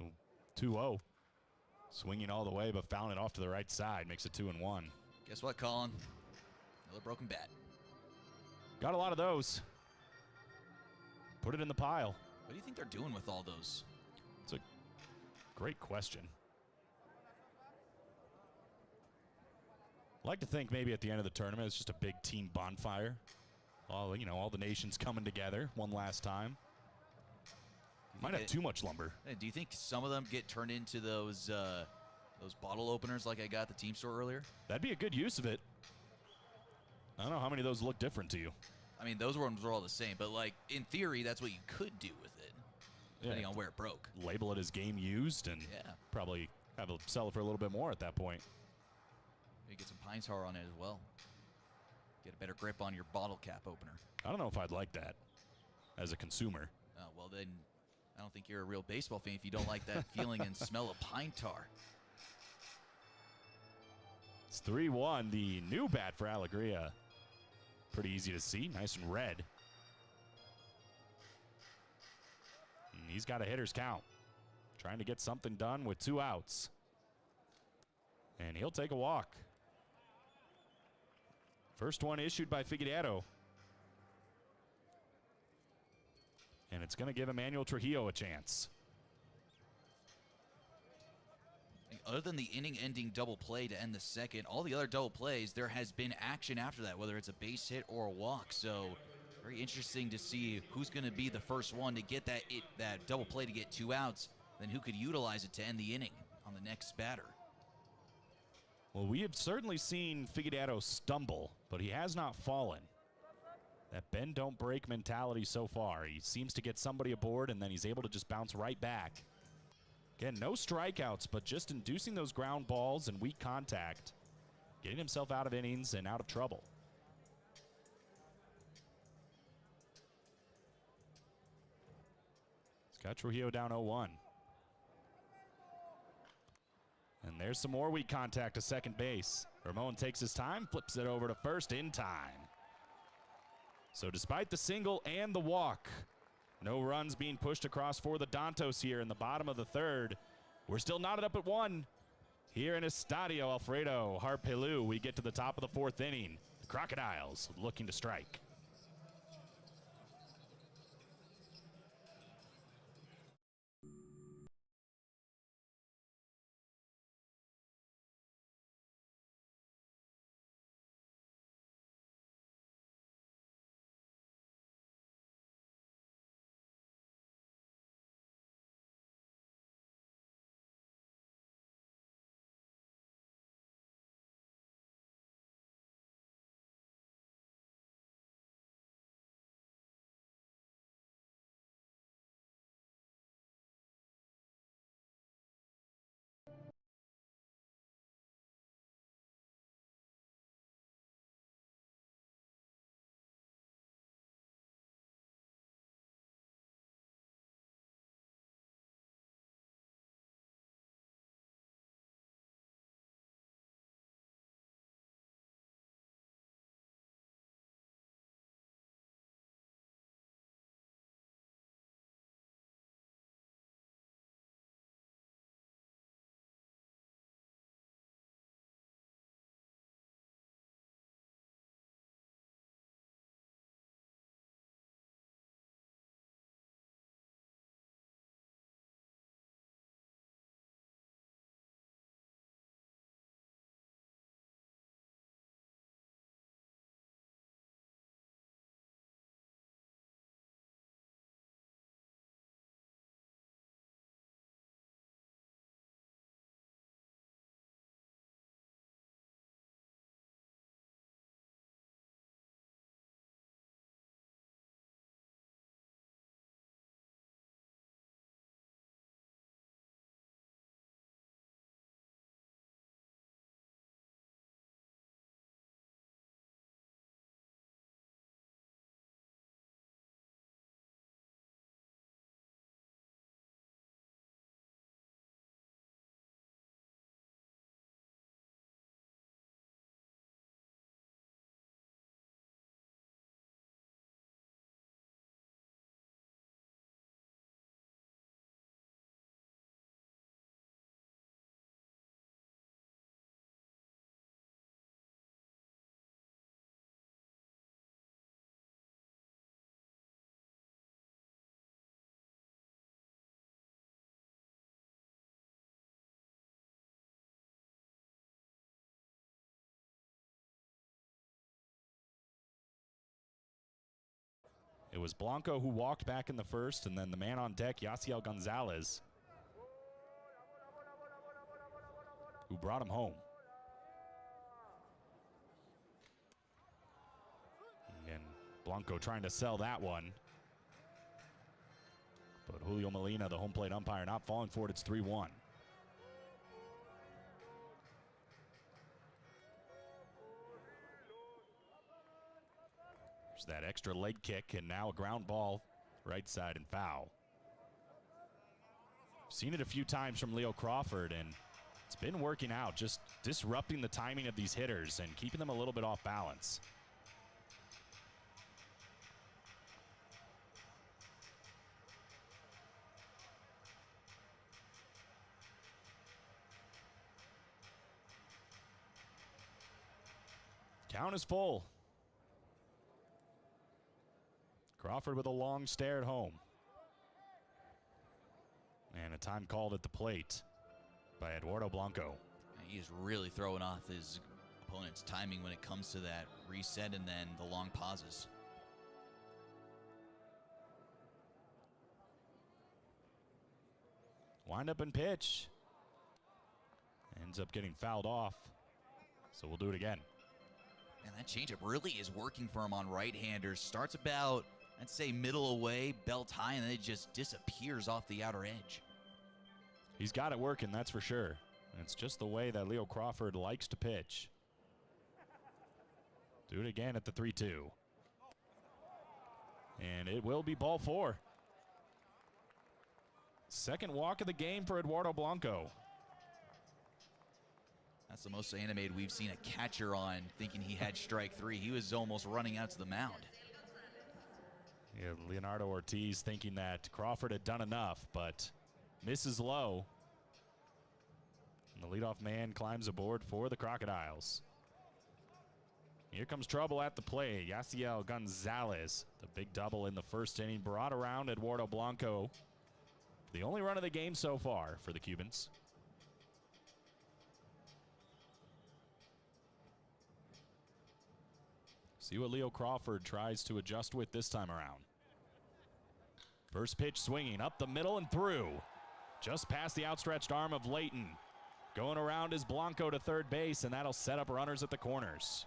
Oh, 2-0. Swinging all the way, but fouling it off to the right side. Makes it 2-1. Guess what, Colin? Another broken bat. Got a lot of those. Put it in the pile. What do you think they're doing with all those? It's a great question. I'd like to think maybe at the end of the tournament it's just a big team bonfire. All the nations coming together one last time. Might have too much lumber. Do you think some of them get turned into those bottle openers like I got at the team store earlier? That'd be a good use of it. I don't know how many of those look different to you. I mean, those ones are all the same, but like in theory, that's what you could do with it, depending on where it broke. Label it as game used and probably have it sell it for a little bit more at that point. Maybe get some pine tar on it as well. Get a better grip on your bottle cap opener. I don't know if I'd like that as a consumer. Well, then I don't think you're a real baseball fan if you don't like that feeling and smell of pine tar. It's 3-1. The new bat for Alegria. Pretty easy to see. Nice and red. And he's got a hitter's count. Trying to get something done with 2 outs. And he'll take a walk. First one issued by Figueroa. And it's going to give Emmanuel Trujillo a chance. Other than the inning-ending double play to end the second, all the other double plays, there has been action after that, whether it's a base hit or a walk. So very interesting to see who's going to be the first one to get that double play to get 2 outs, then who could utilize it to end the inning on the next batter. Well, we have certainly seen Figueroa stumble, but he has not fallen. That bend don't break mentality so far. He seems to get somebody aboard, and then he's able to just bounce right back. Again, no strikeouts, but just inducing those ground balls and weak contact, getting himself out of innings and out of trouble. He's Got Trujillo down 0-1. And there's some more weak contact to second base. Ramon takes his time, flips it over to first in time. So despite the single and the walk, no runs being pushed across for the Dantos here in the bottom of the third. We're still knotted up at 1. Here in Estadio Alfredo Harpelu, we get to the top of the 4th inning. The Crocodiles looking to strike. It was Blanco who walked back in the first, and then the man on deck, Yasiel Gonzalez, who brought him home. Again, Blanco trying to sell that one. But Julio Molina, the home plate umpire, not falling for it. It's 3-1. That extra leg kick, and now a ground ball right side and foul. Seen it a few times from Leo Crawford, and it's been working out, just disrupting the timing of these hitters and keeping them a little bit off balance. Count is full. Crawford with a long stare at home. And a time called at the plate by Eduardo Blanco. He is really throwing off his opponent's timing when it comes to that reset and then the long pauses. Wind up and pitch. Ends up getting fouled off. So we'll do it again. And that changeup really is working for him on right-handers. Starts about, I'd say, middle away, belt high, and then it just disappears off the outer edge. He's got it working, that's for sure. It's just the way that Leo Crawford likes to pitch. Do it again at the 3-2. And it will be ball 4. Second walk of the game for Eduardo Blanco. That's the most animated we've seen a catcher on, thinking he had strike three. He was almost running out to the mound. Yeah, Leonardo Ortiz thinking that Crawford had done enough, but misses low. And the leadoff man climbs aboard for the Crocodiles. Here comes trouble at the plate. Yasiel Gonzalez, the big double in the first inning, brought around Eduardo Blanco. The only run of the game so far for the Cubans. See what Leo Crawford tries to adjust with this time around. First pitch swinging up the middle and through. Just past the outstretched arm of Leighton. Going around is Blanco to third base, and that'll set up runners at the corners.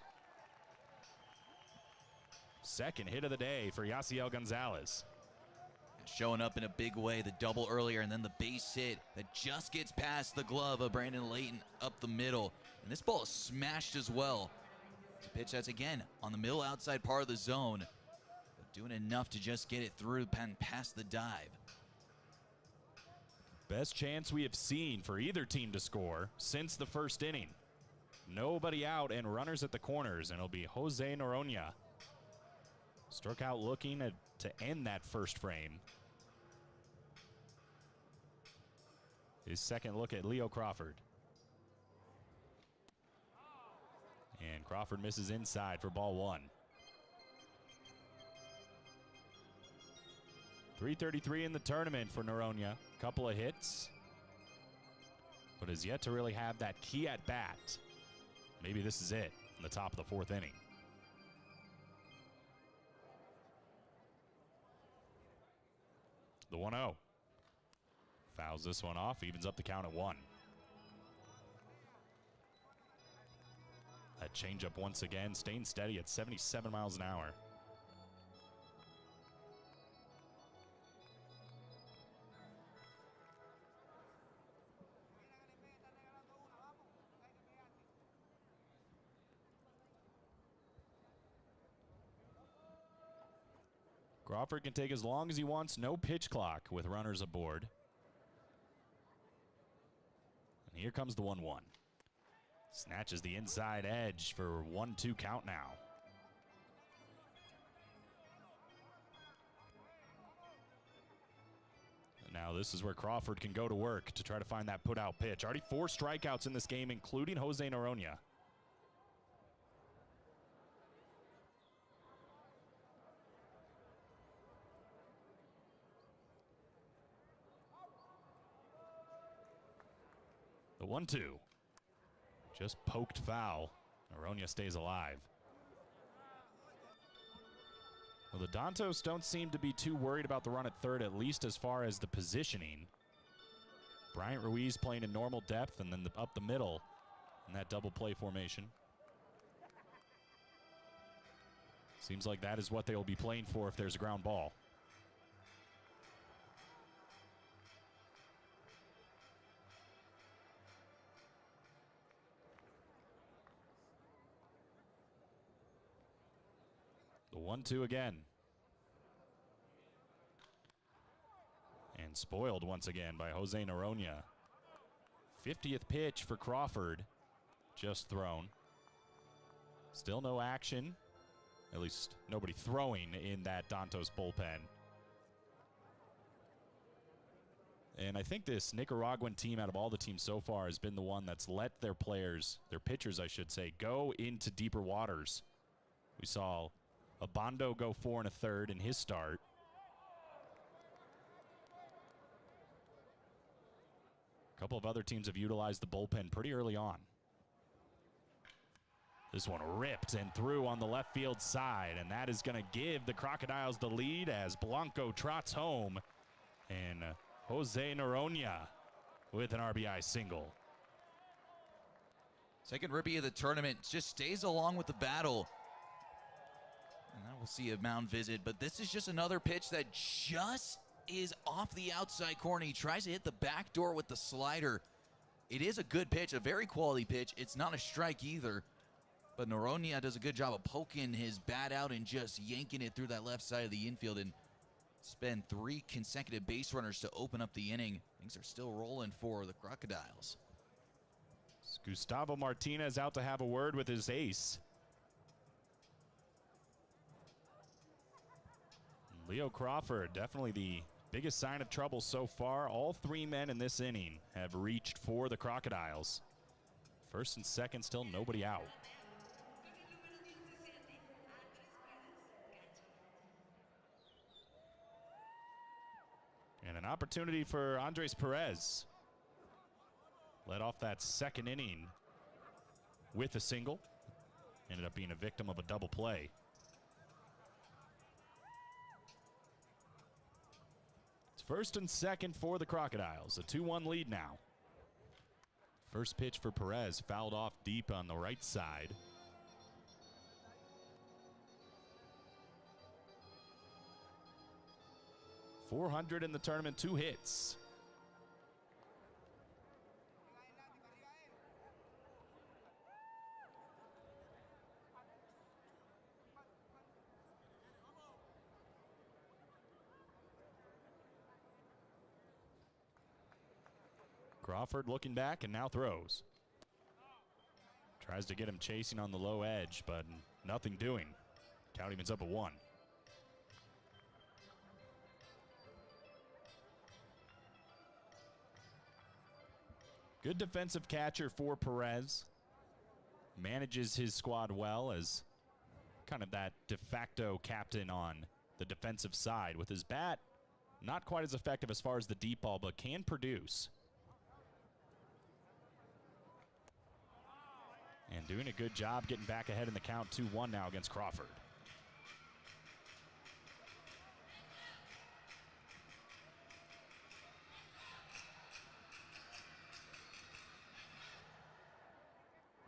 Second hit of the day for Yasiel Gonzalez. Showing up in a big way, the double earlier, and then the base hit that just gets past the glove of Brandon Leighton up the middle. And this ball is smashed as well. It's a pitch that's, again, on the middle outside part of the zone, but doing enough to just get it through and past the dive. Best chance we have seen for either team to score since the first inning. Nobody out and runners at the corners, and it'll be Jose Noronha. Struck out looking to end that first frame. His second look at Leo Crawford. And Crawford misses inside for ball one. 333 in the tournament for Noronha. Couple of hits, but has yet to really have that key at bat. Maybe this is it in the top of the fourth inning. The 1-0. Fouls this one off, evens up the count at 1. That changeup once again, staying steady at 77 miles an hour. Crawford can take as long as he wants, no pitch clock with runners aboard. And here comes the 1-1. Snatches the inside edge for 1-2 count now. And now this is where Crawford can go to work to try to find that put-out pitch. Already 4 strikeouts in this game, including Jose Noronha. The 1-2. Just poked foul. Noronha stays alive. Well, the Dantos don't seem to be too worried about the run at third, at least as far as the positioning. Bryant Ruiz playing in normal depth and then up the middle in that double play formation. Seems like that is what they will be playing for if there's a ground ball. The 1-2 again. And spoiled once again by Jose Noronha. 50th pitch for Crawford. Just thrown. Still no action. At least nobody throwing in that Dantos bullpen. And I think this Nicaraguan team, out of all the teams so far, has been the one that's let their players, their pitchers I should say, go into deeper waters. We saw Abando go 4 1/3 in his start. A couple of other teams have utilized the bullpen pretty early on. This one ripped and through on the left field side, and that is going to give the Crocodiles the lead as Blanco trots home, and Jose Noronha with an RBI single. Second rookie of the tournament, just stays along with the battle. And then we'll see a mound visit, but this is just another pitch that just is off the outside corner. He tries to hit the back door with the slider. It is a good pitch, a very quality pitch. It's not a strike either, but Noronha does a good job of poking his bat out and just yanking it through that left side of the infield. And It's been 3 consecutive base runners to open up the inning. Things are still rolling for the Crocodiles. It's Gustavo Martinez out to have a word with his ace. Leo Crawford, definitely the biggest sign of trouble so far. All 3 men in this inning have reached for the Crocodiles. First and second, still nobody out. And an opportunity for Andres Perez. Led off that second inning with a single. Ended up being a victim of a double play. It's first and second for the Crocodiles. A 2-1 lead now. First pitch for Perez fouled off deep on the right side. .400 in the tournament, 2 hits. Crawford looking back and now throws. Tries to get him chasing on the low edge, but nothing doing. Count evens up at 1. Good defensive catcher for Perez. Manages his squad well as kind of that de facto captain on the defensive side. With his bat, not quite as effective as far as the deep ball, but can produce. And doing a good job getting back ahead in the count, 2-1 now against Crawford.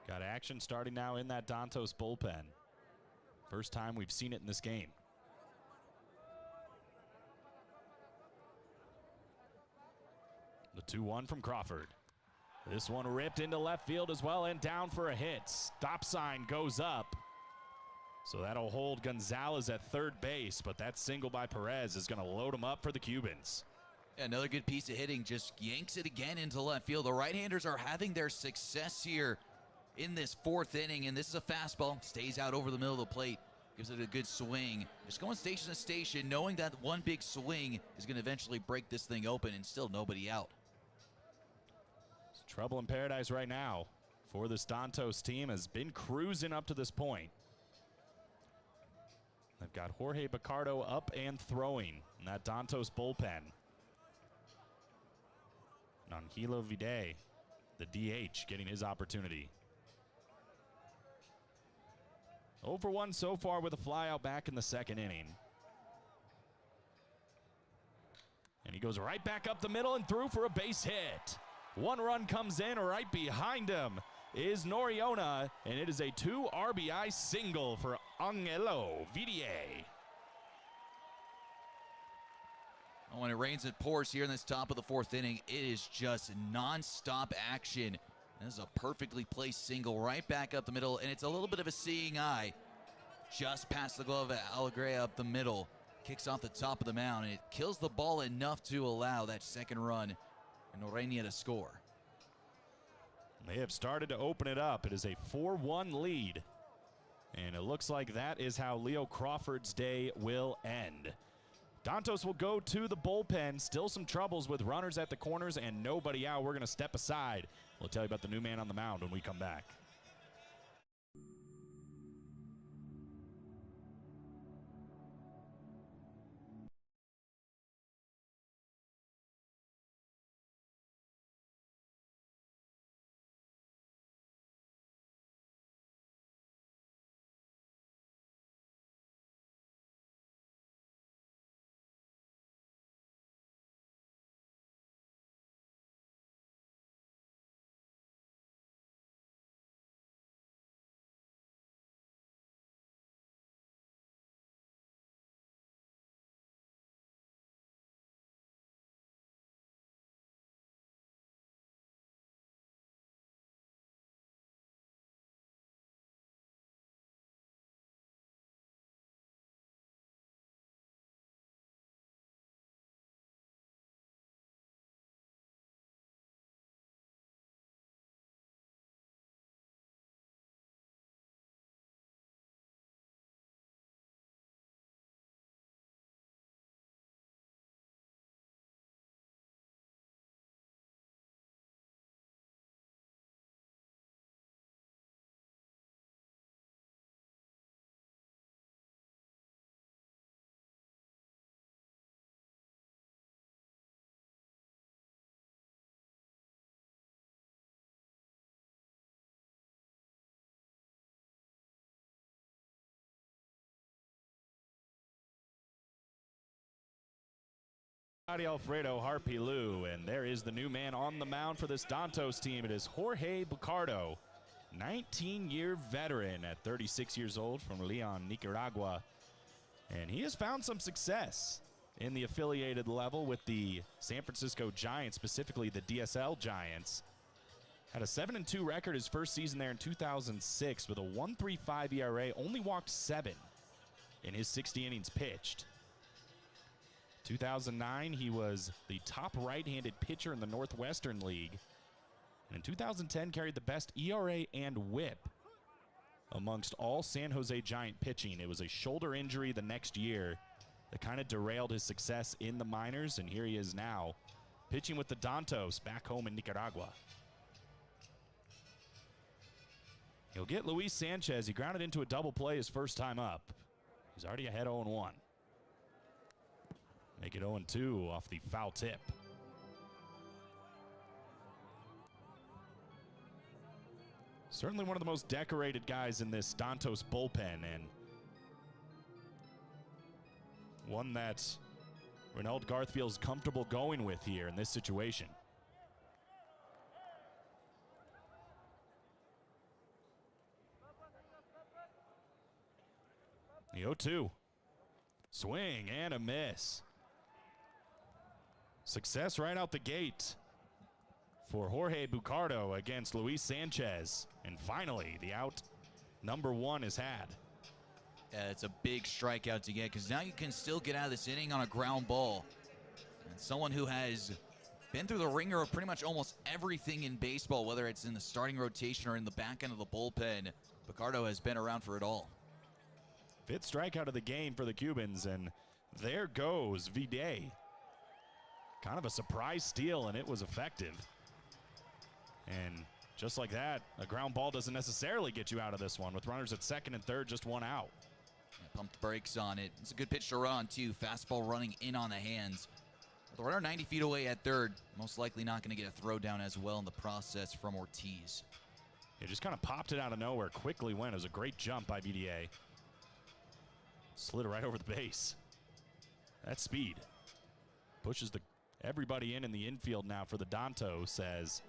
Got action starting now in that Dantos bullpen. First time we've seen it in this game. The 2-1 from Crawford. This one ripped into left field as well and down for a hit. Stop sign goes up. So that'll hold Gonzalez at third base, but that single by Perez is going to load him up for the Cubans. Yeah, another good piece of hitting, just yanks it again into left field. The right-handers are having their success here in this 4th inning, and this is a fastball. Stays out over the middle of the plate. Gives it a good swing. Just going station to station, knowing that one big swing is going to eventually break this thing open, and still nobody out. Trouble in paradise right now for this Dantos team. Has been cruising up to this point. They've got Jorge Picardo up and throwing in that Dantos bullpen. And Angelo Vide, the DH, getting his opportunity. 0 for 1 so far with a flyout back in the second inning. And he goes right back up the middle and through for a base hit. 1 run comes in. Right behind him is Noriona, and it is a 2 RBI single for Angelo Vidier. When it rains, it pours here in this top of the 4th inning. It is just non-stop action. This is a perfectly placed single right back up the middle, and it's a little bit of a seeing eye. Just past the glove of Alegría up the middle. Kicks off the top of the mound, and it kills the ball enough to allow that second run and Orenia to score. They have started to open it up. It is a 4-1 lead. And it looks like that is how Leo Crawford's day will end. Dantos will go to the bullpen. Still some troubles with runners at the corners and nobody out. We're going to step aside. We'll tell you about the new man on the mound when we come back. Alfredo Harpilu, and there is the new man on the mound for this Dantos team. It is Jorge Bucardo, 19-year veteran at 36 years old from Leon, Nicaragua. And he has found some success in the affiliated level with the San Francisco Giants, specifically the DSL Giants. Had a 7-2 record his first season there in 2006 with a 1.35 ERA, only walked 7 in his 60 innings pitched. 2009, he was the top right-handed pitcher in the Northwestern League. And in 2010, carried the best ERA and whip amongst all San Jose Giant pitching. It was a shoulder injury the next year that kind of derailed his success in the minors, and here he is now, pitching with the Dantos back home in Nicaragua. He'll get Luis Sanchez. He grounded into a double play his first time up. He's already ahead 0-1. Make it 0-2 off the foul tip. Certainly one of the most decorated guys in this Dantos bullpen, and one that Reynald Garth feels comfortable going with here in this situation. The 0-2. Swing and a miss. Success right out the gate for Jorge Bucardo against Luis Sanchez. And finally, the out number 1 is had. Yeah, it's a big strikeout to get, because now you can still get out of this inning on a ground ball. And someone who has been through the ringer of pretty much almost everything in baseball, whether it's in the starting rotation or in the back end of the bullpen, Bucardo has been around for it all. 5th strikeout of the game for the Cubans, and there goes Viday. Kind of a surprise steal, and it was effective. And just like that, a ground ball doesn't necessarily get you out of this one. With runners at second and third, just 1 out. Pumped brakes on it. It's a good pitch to run, too. Fastball running in on the hands. With the runner 90 feet away at third, most likely not going to get a throw down as well in the process from Ortiz. It just kind of popped it out of nowhere, quickly went. It was a great jump by BDA. Slid it right over the base. That's speed. Pushes everybody in the infield now for the Dantos, as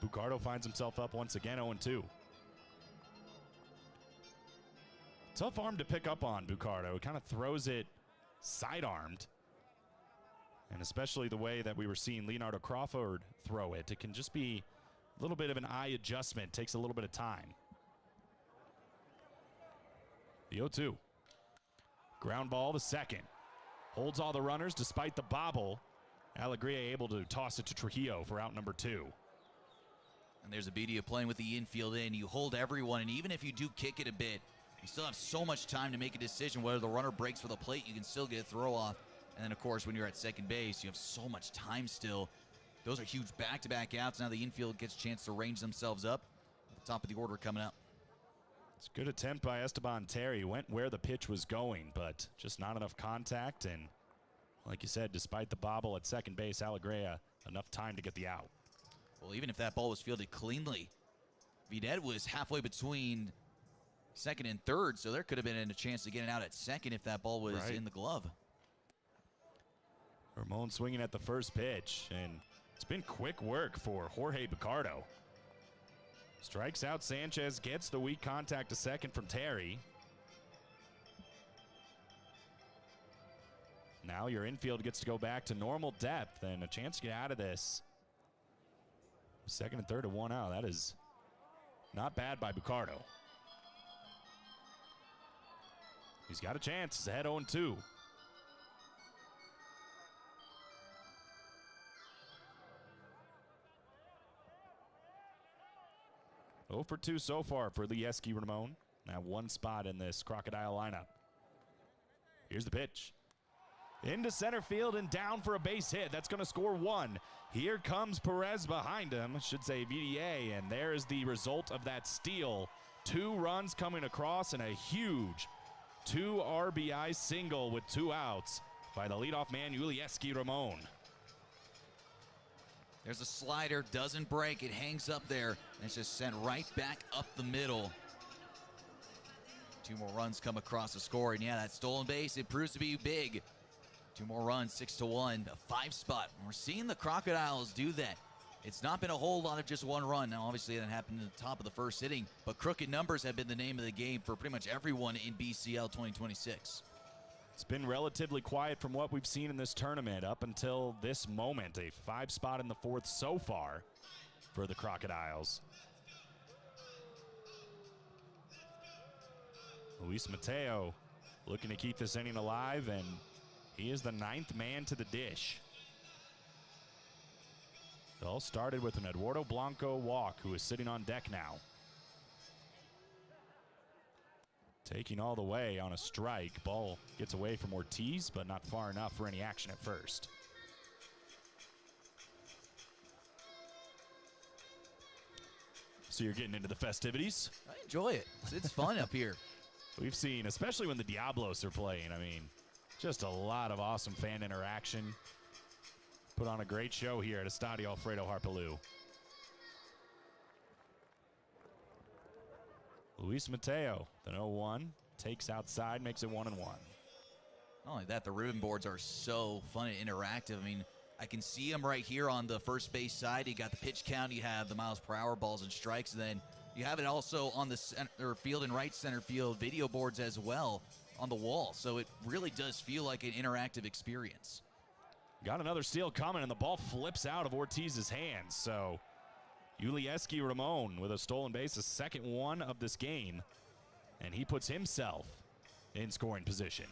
Bucardo finds himself up once again 0-2. Tough arm to pick up on, Bucardo. He kind of throws it side-armed. And especially the way that we were seeing Leonardo Crawford throw it, it can just be a little bit of an eye adjustment. Takes a little bit of time. The 0-2. Ground ball to second. Holds all the runners despite the bobble. Alegria able to toss it to Trujillo for out number 2. And there's a beauty of playing with the infield in. You hold everyone, and even if you do kick it a bit, you still have so much time to make a decision. Whether the runner breaks for the plate, you can still get a throw off. And then, of course, when you're at second base, you have so much time still. Those are huge back-to-back outs. Now the infield gets a chance to range themselves up. At the top of the order coming up. It's a good attempt by Esteban Terry. Went where the pitch was going, but just not enough contact. And like you said, despite the bobble at second base, Alegria, enough time to get the out. Well, even if that ball was fielded cleanly, Videt was halfway between second and third, so there could have been a chance to get it out at second if that ball was in the glove. Ramon swinging at the first pitch, and it's been quick work for Jorge Bucardo. Strikes out Sanchez, gets the weak contact to second from Terry. Now your infield gets to go back to normal depth and a chance to get out of this. Second and third to 1 out. That is not bad by Bucardo. He's got a chance. He's ahead 0-2. Oh for 2 so far for Lieski Ramon. Now 1 spot in this Crocodile lineup. Here's the pitch. Into center field and down for a base hit. That's going to score 1. Here comes Perez behind him. Should say VDA. And there's the result of that steal. 2 runs coming across and a huge 2 RBI single with 2 outs by the leadoff man, Ulieski Ramon. There's a slider, doesn't break, it hangs up there, and it's just sent right back up the middle. 2 more runs come across the score, and yeah, that stolen base, it proves to be big. 2 more runs, 6-1, a 5 spot. We're seeing the Crocodiles do that. It's not been a whole lot of just 1 run. Now, obviously, that happened at the top of the first inning, but crooked numbers have been the name of the game for pretty much everyone in BCL 2026. It's been relatively quiet from what we've seen in this tournament up until this moment. A 5 spot in the 4th so far for the Crocodiles. Luis Mateo looking to keep this inning alive, and he is the 9th man to the dish. It all started with an Eduardo Blanco walk, who is sitting on deck now. Taking all the way on a strike. Ball gets away from Ortiz, but not far enough for any action at first. So you're getting into the festivities? I enjoy it. It's fun up here. We've seen, especially when the Diablos are playing, I mean, just a lot of awesome fan interaction. Put on a great show here at Estadio Alfredo Harpelou. Luis Mateo, the 0-1, takes outside, makes it 1-1. Not only that, the ribbon boards are so fun and interactive. I mean, I can see him right here on the first base side. You got the pitch count, you have the miles per hour balls and strikes, and then you have it also on the center field and right center field video boards as well on the wall. So it really does feel like an interactive experience. Got another steal coming, and the ball flips out of Ortiz's hands. So Ulieski Ramon with a stolen base, the second one of this game, and he puts himself in scoring position.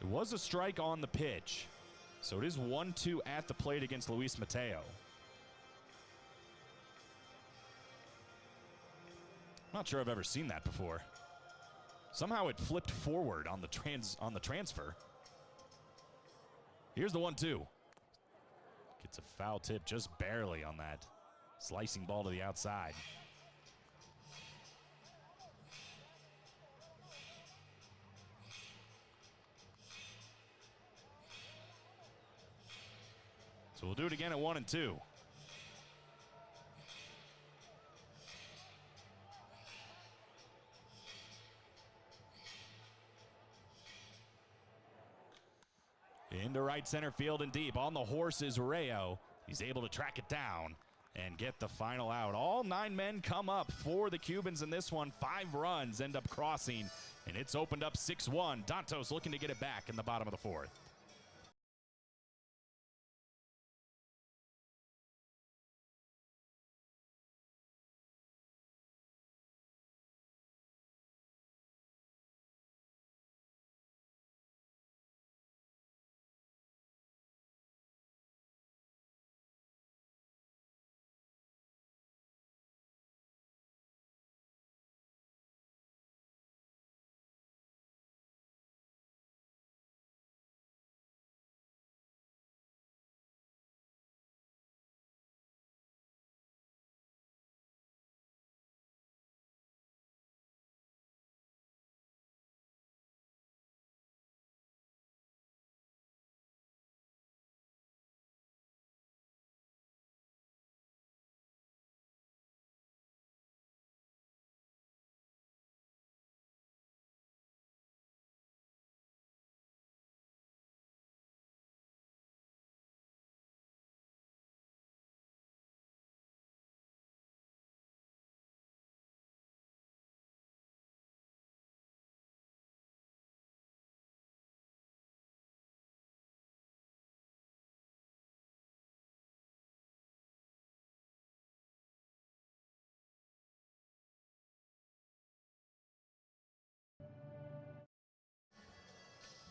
It was a strike on the pitch, so it is 1-2 at the plate against Luis Mateo. I'm not sure I've ever seen that before. Somehow it flipped forward on the transfer. Here's the 1-2. Gets a foul tip just barely on that slicing ball to the outside. So we'll do it again at 1-2. Into right center field and deep. On the horse is Rayo. He's able to track it down and get the final out. All 9 men come up for the Cubans in this one. 5 runs end up crossing, and it's opened up 6-1. Dantos looking to get it back in the bottom of the 4th.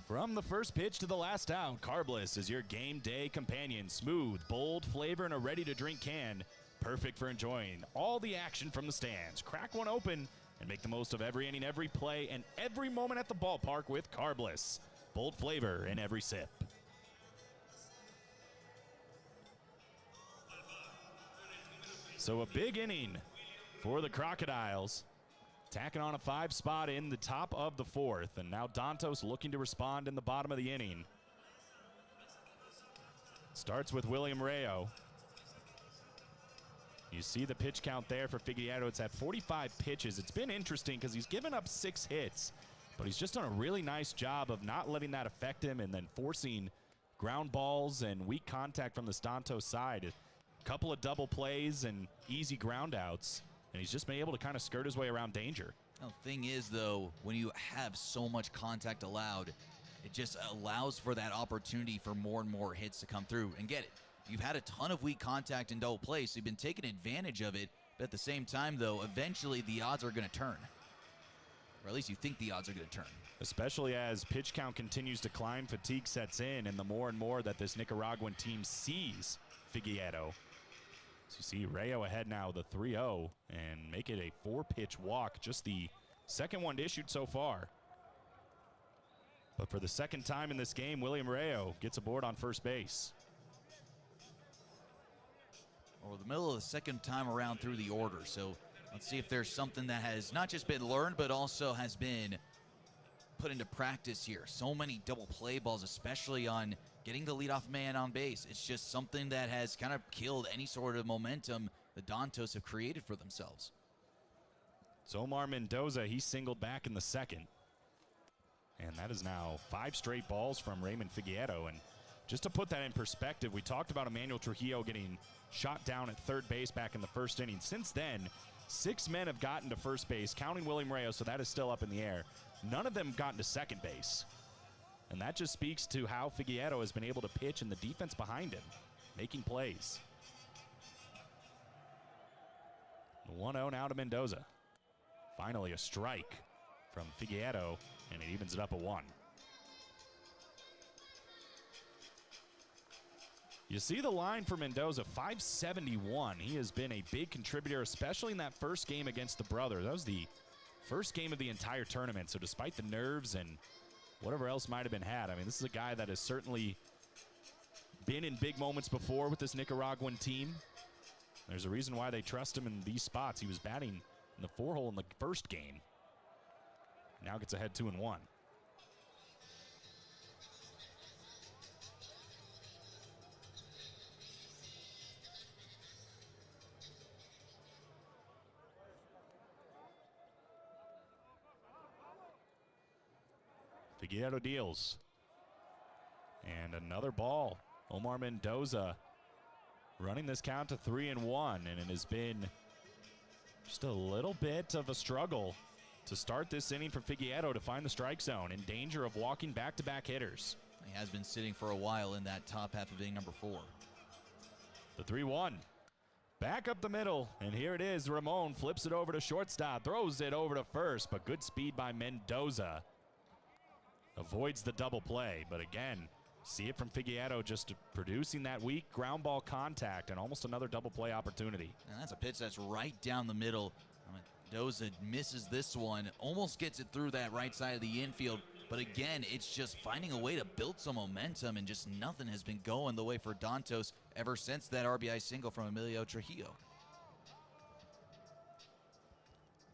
From the first pitch to the last out, Carbless is your game day companion. Smooth, bold flavor in a ready-to-drink can. Perfect for enjoying all the action from the stands. Crack one open and make the most of every inning, every play, and every moment at the ballpark with Carbless. Bold flavor in every sip. So a big inning for the Crocodiles. Tacking on a 5 spot in the top of the 4th, and now Dantos looking to respond in the bottom of the inning. Starts with William Rayo. You see the pitch count there for Figueroa. It's at 45 pitches. It's been interesting because he's given up 6 hits, but he's just done a really nice job of not letting that affect him and then forcing ground balls and weak contact from the Dantos side. A couple of double plays and easy ground outs, and he's just been able to kind of skirt his way around danger. The thing is, though, when you have so much contact allowed, it just allows for that opportunity for more and more hits to come through. And get it, you've had a ton of weak contact in double play, so you've been taking advantage of it. But at the same time, though, eventually the odds are going to turn. Or at least you think the odds are going to turn. Especially as pitch count continues to climb, fatigue sets in, and the more and more that this Nicaraguan team sees Figueroa. So you see Rayo ahead now, the 3-0, and make it a 4-pitch walk, just the second one issued so far. But for the second time in this game, William Rayo gets aboard on first base. Or the middle of the second time around through the order. So let's see if there's something that has not just been learned, but also has been put into practice here. So many double play balls, especially on getting the leadoff man on base. It's just something that has kind of killed any sort of momentum the Dantos have created for themselves. So Omar Mendoza, he singled back in the second. And that is now 5 straight balls from Raymond Figueroa. And just to put that in perspective, we talked about Emmanuel Trujillo getting shot down at third base back in the first inning. Since then, 6 men have gotten to first base, counting William Rayo, so that is still up in the air. None of them have gotten to second base. And that just speaks to how Figueroa has been able to pitch and the defense behind him, making plays. 1-0 now to Mendoza. Finally a strike from Figueroa, and it evens it up at 1. You see the line for Mendoza, 571. He has been a big contributor, especially in that first game against the brother. That was the first game of the entire tournament, so despite the nerves and whatever else might have been had, I mean, this is a guy that has certainly been in big moments before with this Nicaraguan team. There's a reason why they trust him in these spots. He was batting in the 4-hole in the first game. Now gets ahead 2-1. Figueroa deals. And another ball. Omar Mendoza running this count to 3-1, and it has been just a little bit of a struggle to start this inning for Figueroa to find the strike zone, in danger of walking back-to-back hitters. He has been sitting for a while in that top half of inning number 4. The 3-1. Back up the middle, and here it is. Ramon flips it over to shortstop, throws it over to first, but good speed by Mendoza. Avoids the double play, but again, see it from Figueroa just producing that weak ground ball contact and almost another double play opportunity. And that's a pitch that's right down the middle. Mendoza misses this one, almost gets it through that right side of the infield, but again, it's just finding a way to build some momentum, and just nothing has been going the way for Dantos ever since that RBI single from Emilio Trujillo.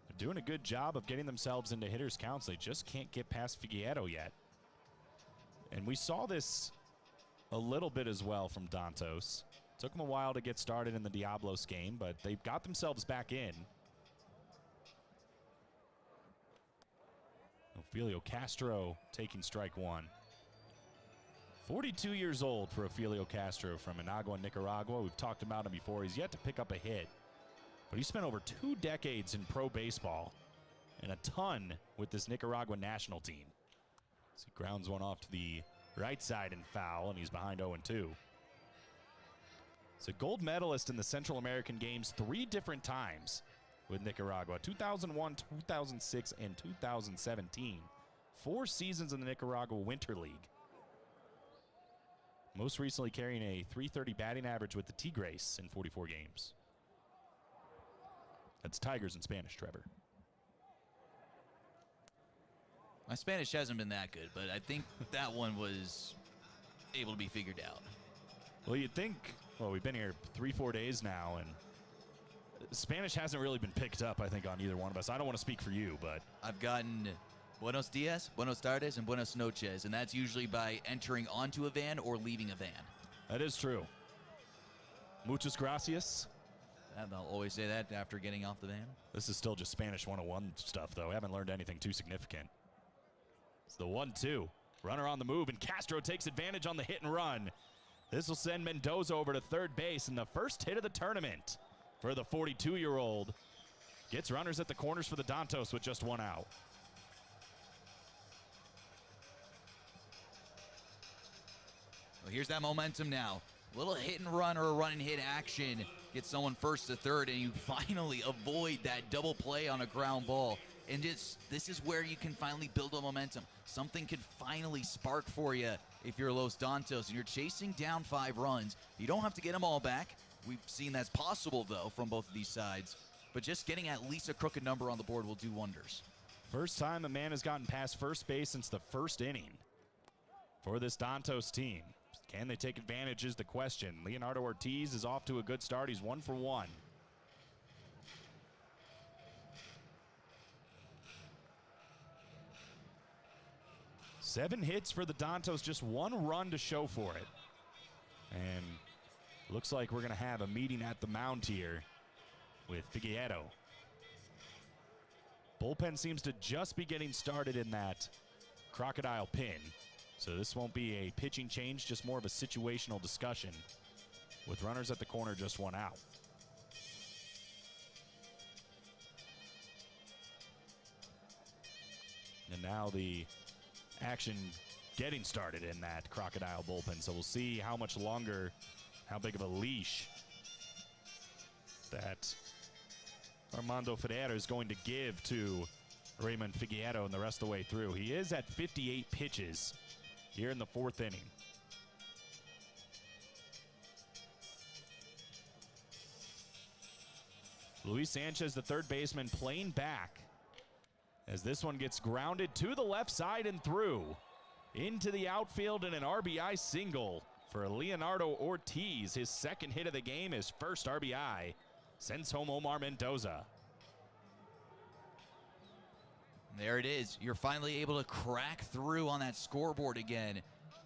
They're doing a good job of getting themselves into hitters' counts. They just can't get past Figueroa yet. And we saw this a little bit as well from Dantos. Took them a while to get started in the Diablos game, but they've got themselves back in. Ofelio Castro taking strike 1. 42 years old for Ofelio Castro from Managua, Nicaragua. We've talked about him before. He's yet to pick up a hit, but he spent over 2 decades in pro baseball and a ton with this Nicaraguan national team. So he grounds one off to the right side and foul, and he's behind 0-2. He's a gold medalist in the Central American Games 3 different times with Nicaragua, 2001, 2006, and 2017. 4 seasons in the Nicaragua Winter League. Most recently carrying a .330 batting average with the Tigres in 44 games. That's Tigers in Spanish, Trevor. My Spanish hasn't been that good, but I think that one was able to be figured out. Well, you'd think, well, we've been here 3-4 days now, and Spanish hasn't really been picked up, I think, on either one of us. I don't want to speak for you, but I've gotten buenos dias, buenos tardes, and buenas noches, and that's usually by entering onto a van or leaving a van. That is true. Muchas gracias. And they'll always say that after getting off the ban. This is still just Spanish 101 stuff, though. We haven't learned anything too significant. It's the 1-2. Runner on the move, and Castro takes advantage on the hit and run. This will send Mendoza over to third base, and the first hit of the tournament for the 42-year-old. Gets runners at the corners for the Dantos with just one out. Well, here's that momentum now. A little hit and run or a run and hit action. Get someone first to third, and you finally avoid that double play on a ground ball. And this is where you can finally build a momentum. Something could finally spark for you if you're Los Dantos and you're chasing down 5 runs. You don't have to get them all back. We've seen that's possible, though, from both of these sides. But just getting at least a crooked number on the board will do wonders. First time a man has gotten past first base since the first inning for this Dantos team. Can they take advantage is the question. Leonardo Ortiz is off to a good start. He's 1 for 1. Seven hits for the Dantos, just 1 run to show for it. And looks like we're going to have a meeting at the mound here with Figueroa. Bullpen seems to just be getting started in that crocodile pin. So this won't be a pitching change, just more of a situational discussion with runners at the corner, just 1 out. And now the action getting started in that crocodile bullpen. So we'll see how much longer, how big of a leash that Armando Ferreira is going to give to Raymond Figueroa and the rest of the way through. He is at 58 pitches here in the 4th inning. Luis Sanchez, the third baseman, playing back as this one gets grounded to the left side and through into the outfield, and an RBI single for Leonardo Ortiz. His second hit of the game, his first RBI, sends home Omar Mendoza. There it is. You're finally able to crack through on that scoreboard again.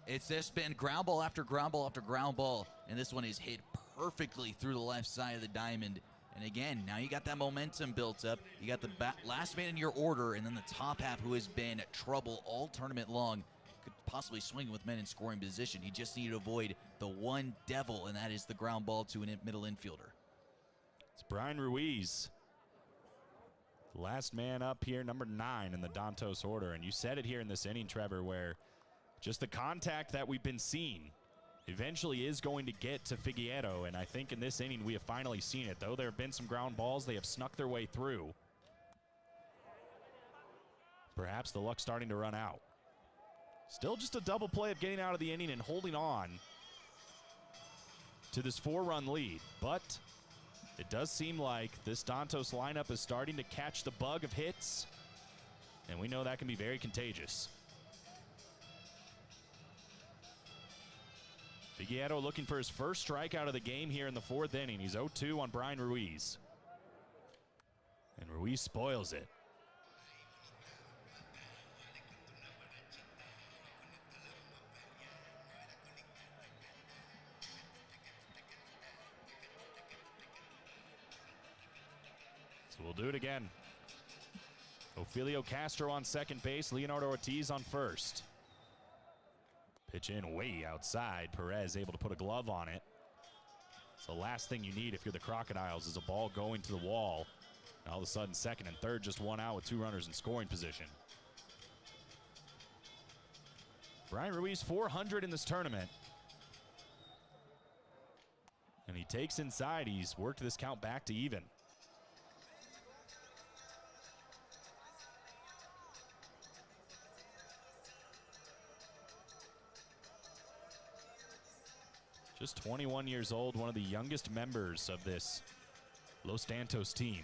It's just been ground ball after ground ball after ground ball, and this one is hit perfectly through the left side of the diamond. And again, now you got that momentum built up. You got the last man in your order, and then the top half who has been trouble all tournament long. Could possibly swing with men in scoring position. You just need to avoid the one devil, and that is the ground ball to a middle infielder. It's Brian Ruiz. Last man up here, number 9 in the Dantos order. And you said it here in this inning, Trevor, where just the contact that we've been seeing eventually is going to get to Figueroa. And I think in this inning we have finally seen it. Though there have been some ground balls, they have snuck their way through. Perhaps the luck's starting to run out. Still just a double play of getting out of the inning and holding on to this 4-run lead. But it does seem like this Dantos lineup is starting to catch the bug of hits, and we know that can be very contagious. Figueroa looking for his first strikeout of the game here in the 4th inning. He's 0-2 on Brian Ruiz. And Ruiz spoils it. We'll do it again. Ofelio Castro on second base, Leonardo Ortiz on first. Pitch in way outside. Perez able to put a glove on it. So the last thing you need if you're the Crocodiles is a ball going to the wall. And all of a sudden, second and third, just 1 out with 2 runners in scoring position. Brian Ruiz, 400 in this tournament. And he takes inside. He's worked this count back to even. Just 21 years old, one of the youngest members of this Los Dantos team.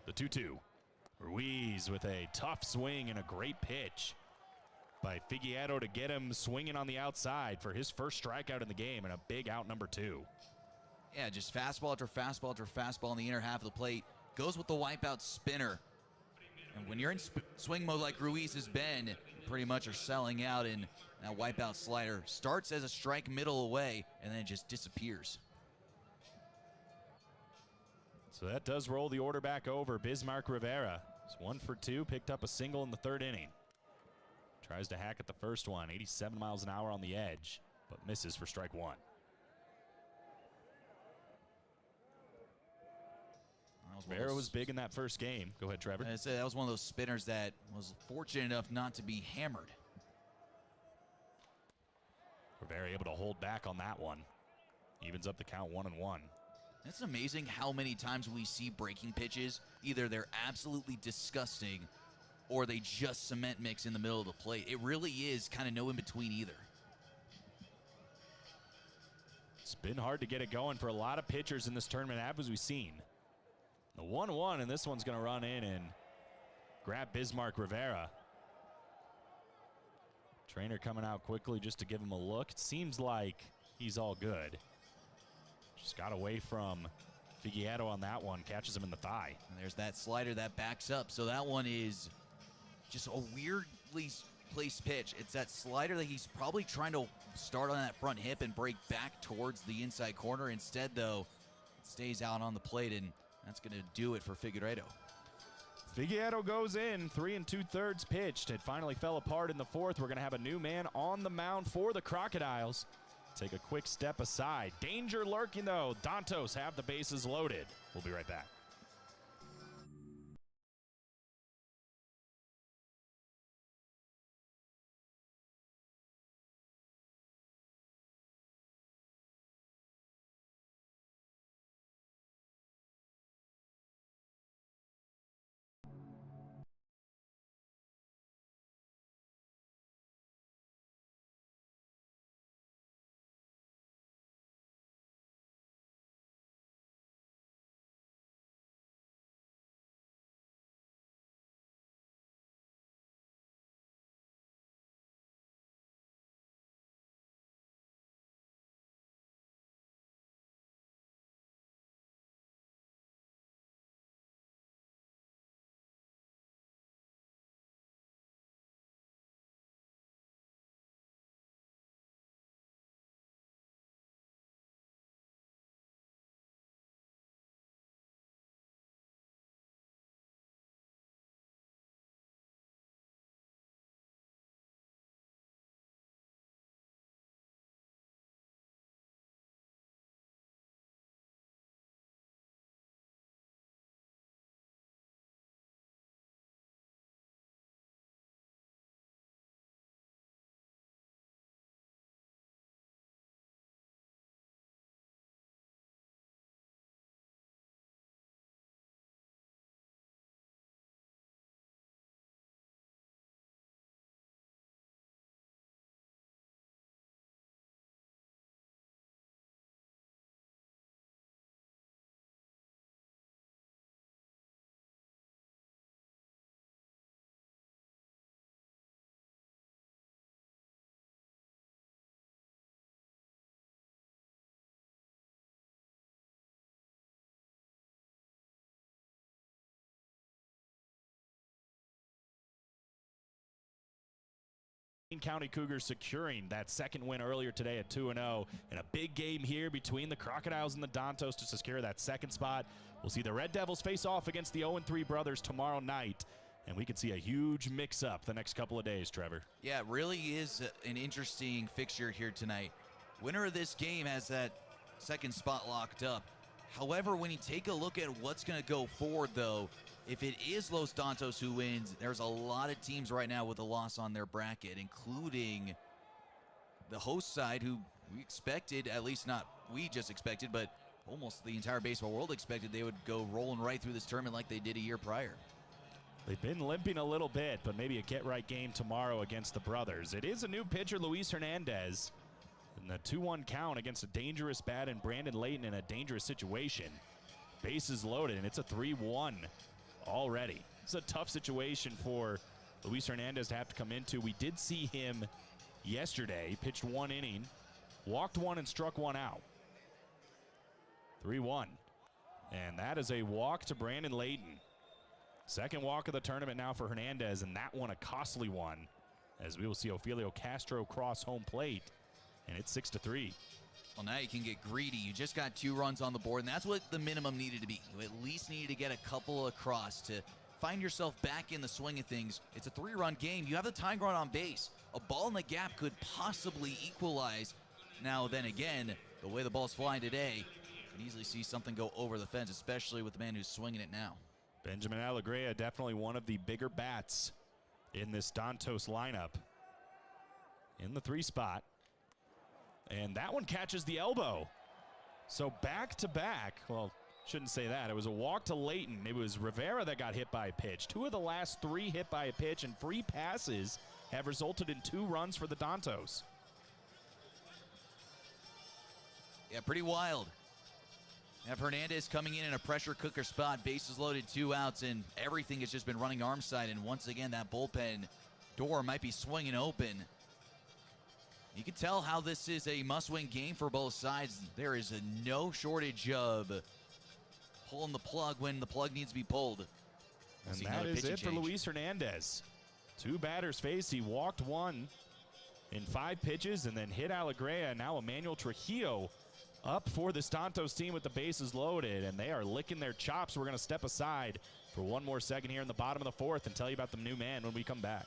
The 2-2. Ruiz with a tough swing and a great pitch by Figueroa to get him swinging on the outside for his first strikeout in the game and a big out number 2. Yeah, just fastball after fastball after fastball in the inner half of the plate. Goes with the wipeout spinner. And when you're in swing mode like Ruiz has been, you pretty much are selling out, and that wipeout slider starts as a strike middle away and then it just disappears. So that does roll the order back over. Bismarck Rivera is 1 for 2, picked up a single in the 3rd inning. Tries to hack at the first one, 87 miles an hour on the edge, but misses for strike 1. Rivera was big in that first game. Go ahead, Trevor. I say that was one of those spinners that was fortunate enough not to be hammered. Rivera able to hold back on that one. Evens up the count 1-1. It's amazing how many times we see breaking pitches. Either they're absolutely disgusting or they just cement mix in the middle of the plate. It really is kind of no in between either. It's been hard to get it going for a lot of pitchers in this tournament, as we've seen. The 1-1, and this one's going to run in and grab Bismarck Rivera. Trainer coming out quickly just to give him a look. It seems like he's all good. Just got away from Figueroa on that one, catches him in the thigh. And there's that slider that backs up. So that one is just a weirdly placed pitch. It's that slider that he's probably trying to start on that front hip and break back towards the inside corner. Instead, though, it stays out on the plate, and that's going to do it for Figueroa. Figueroa goes in, 3 2/3 pitched. It finally fell apart in the 4th. We're going to have a new man on the mound for the Crocodiles. Take a quick step aside. Danger lurking, though. Dantos have the bases loaded. We'll be right back. County Cougars securing that second win earlier today at 2-0, and a big game here between the Crocodiles and the Dantos to secure that second spot. We'll see the Red Devils face off against the 0-3 brothers tomorrow night, and we could see a huge mix-up the next couple of days, Trevor. Yeah, it really is an interesting fixture here tonight. Winner of this game has that second spot locked up. However, when you take a look at what's going to go forward, though, if it is Los Dantos who wins, there's a lot of teams right now with a loss on their bracket, including the host side, who we expected, at least not we just expected, but almost the entire baseball world expected they would go rolling right through this tournament like they did a year prior. They've been limping a little bit, but maybe a get-right game tomorrow against the brothers. It is a new pitcher, Luis Hernandez, and the 2-1 count against a dangerous bat and Brandon Layton in a dangerous situation. Bases loaded, and it's a 3-1 already. It's a tough situation for Luis Hernandez to have to come into. We did see him yesterday. He pitched 1 inning, walked 1 and struck 1 out. 3-1. And that is a walk to Brandon Layton. Second walk of the tournament now for Hernandez, and that one a costly one, as we will see Ofelio Castro cross home plate, and it's 6-3. Well, now you can get greedy. You just got 2 runs on the board, and that's what the minimum needed to be. You at least needed to get a couple across to find yourself back in the swing of things. It's a 3-run game. You have the tying run on base. A ball in the gap could possibly equalize. Now, then again, the way the ball's flying today, you can easily see something go over the fence, especially with the man who's swinging it now. Benjamin Alegría, definitely one of the bigger bats in this Dantos lineup. In the 3 spot. And that one catches the elbow. So back to back. Well, shouldn't say that. It was a walk to Leighton. It was Rivera that got hit by a pitch. 2 of the last 3 hit by a pitch, and 3 passes have resulted in 2 runs for the Dantos. Yeah, pretty wild. Have Hernandez coming in a pressure cooker spot, bases loaded, 2 outs, and everything has just been running arm side. And once again, that bullpen door might be swinging open. You can tell how this is a must-win game for both sides. There is no shortage of pulling the plug when the plug needs to be pulled. And that is it for Luis Hernandez. 2 batters faced. He walked 1 in 5 pitches and then hit Alegría. Now Emmanuel Trujillo up for the Dantos team with the bases loaded, and they are licking their chops. We're going to step aside for 1 more second here in the bottom of the 4th and tell you about the new man when we come back.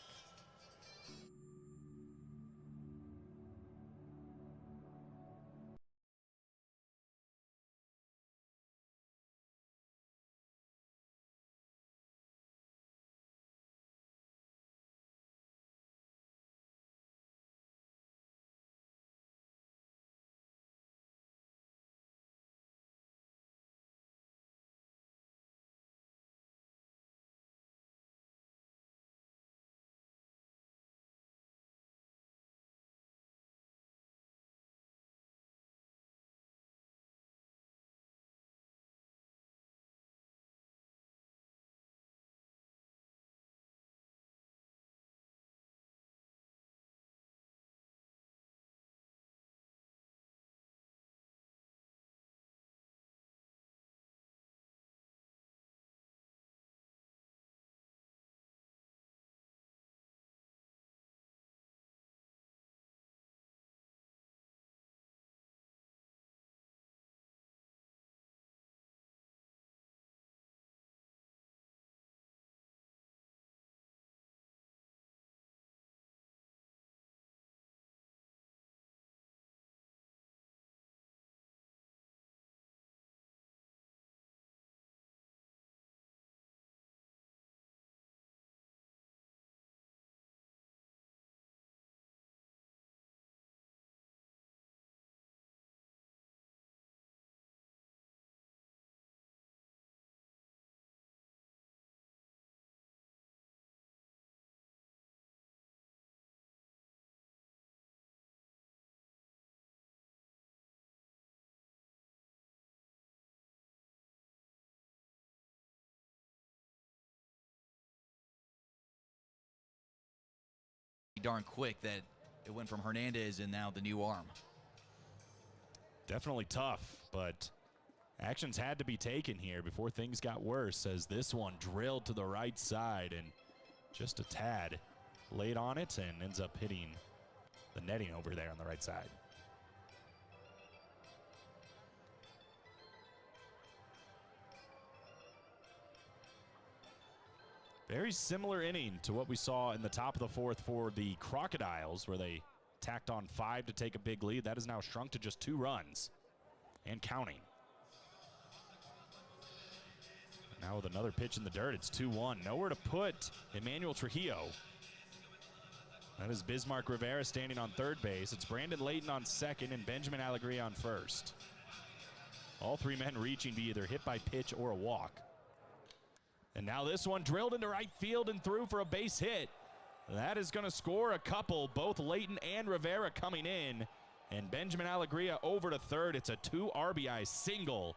Darn quick that it went from Hernandez and now the new arm. Definitely tough, but actions had to be taken here before things got worse, as this one drilled to the right side and just a tad late on it and ends up hitting the netting over there on the right side. Very similar inning to what we saw in the top of the 4th for the Crocodiles, where they tacked on 5 to take a big lead. That is now shrunk to just 2 runs and counting. Now with another pitch in the dirt, it's 2-1. Nowhere to put Emmanuel Trujillo. That is Bismarck Rivera standing on 3rd base. It's Brandon Leighton on 2nd and Benjamin Alegría on 1st. All 3 men reaching to either hit by pitch or a walk. And now this one drilled into right field and through for a base hit. That is going to score a couple, both Leighton and Rivera coming in. And Benjamin Alegría over to 3rd. It's a 2 RBI single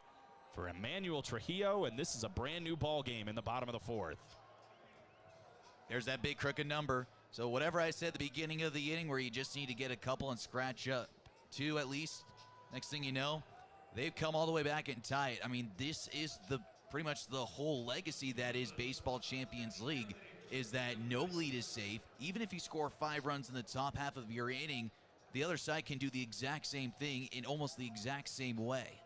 for Emmanuel Trujillo, and this is a brand new ball game in the bottom of the 4th. There's that big crooked number. So whatever I said at the beginning of the inning, where you just need to get a couple and scratch up 2 at least, next thing you know, they've come all the way back and tie it. I mean, this is pretty much the whole legacy that is Baseball Champions League, is that no lead is safe. Even if you score 5 runs in the top half of your inning, the other side can do the exact same thing in almost the exact same way.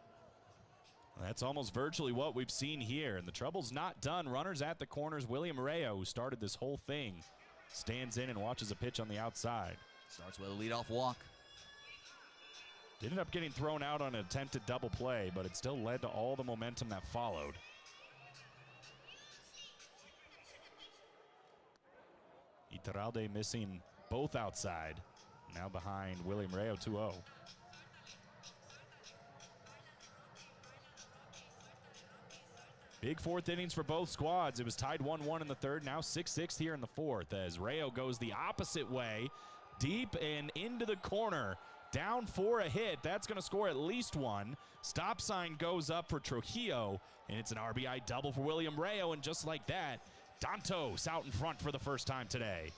That's almost virtually what we've seen here, and the trouble's not done. Runners at the corners. William Rayo, who started this whole thing, stands in and watches a pitch on the outside. Starts with a leadoff walk. Ended up getting thrown out on an attempted double play, but it still led to all the momentum that followed. Iturralde missing both outside. Now behind William Rayo 2-0. Big fourth innings for both squads. It was tied 1-1 in the third, now 6-6 here in the fourth as Rayo goes the opposite way, deep and into the corner. Down for a hit. That's going to score at least one. Stop sign goes up for Trujillo, and it's an RBI double for William Rayo, and just like that, Dantos out in front for the first time today.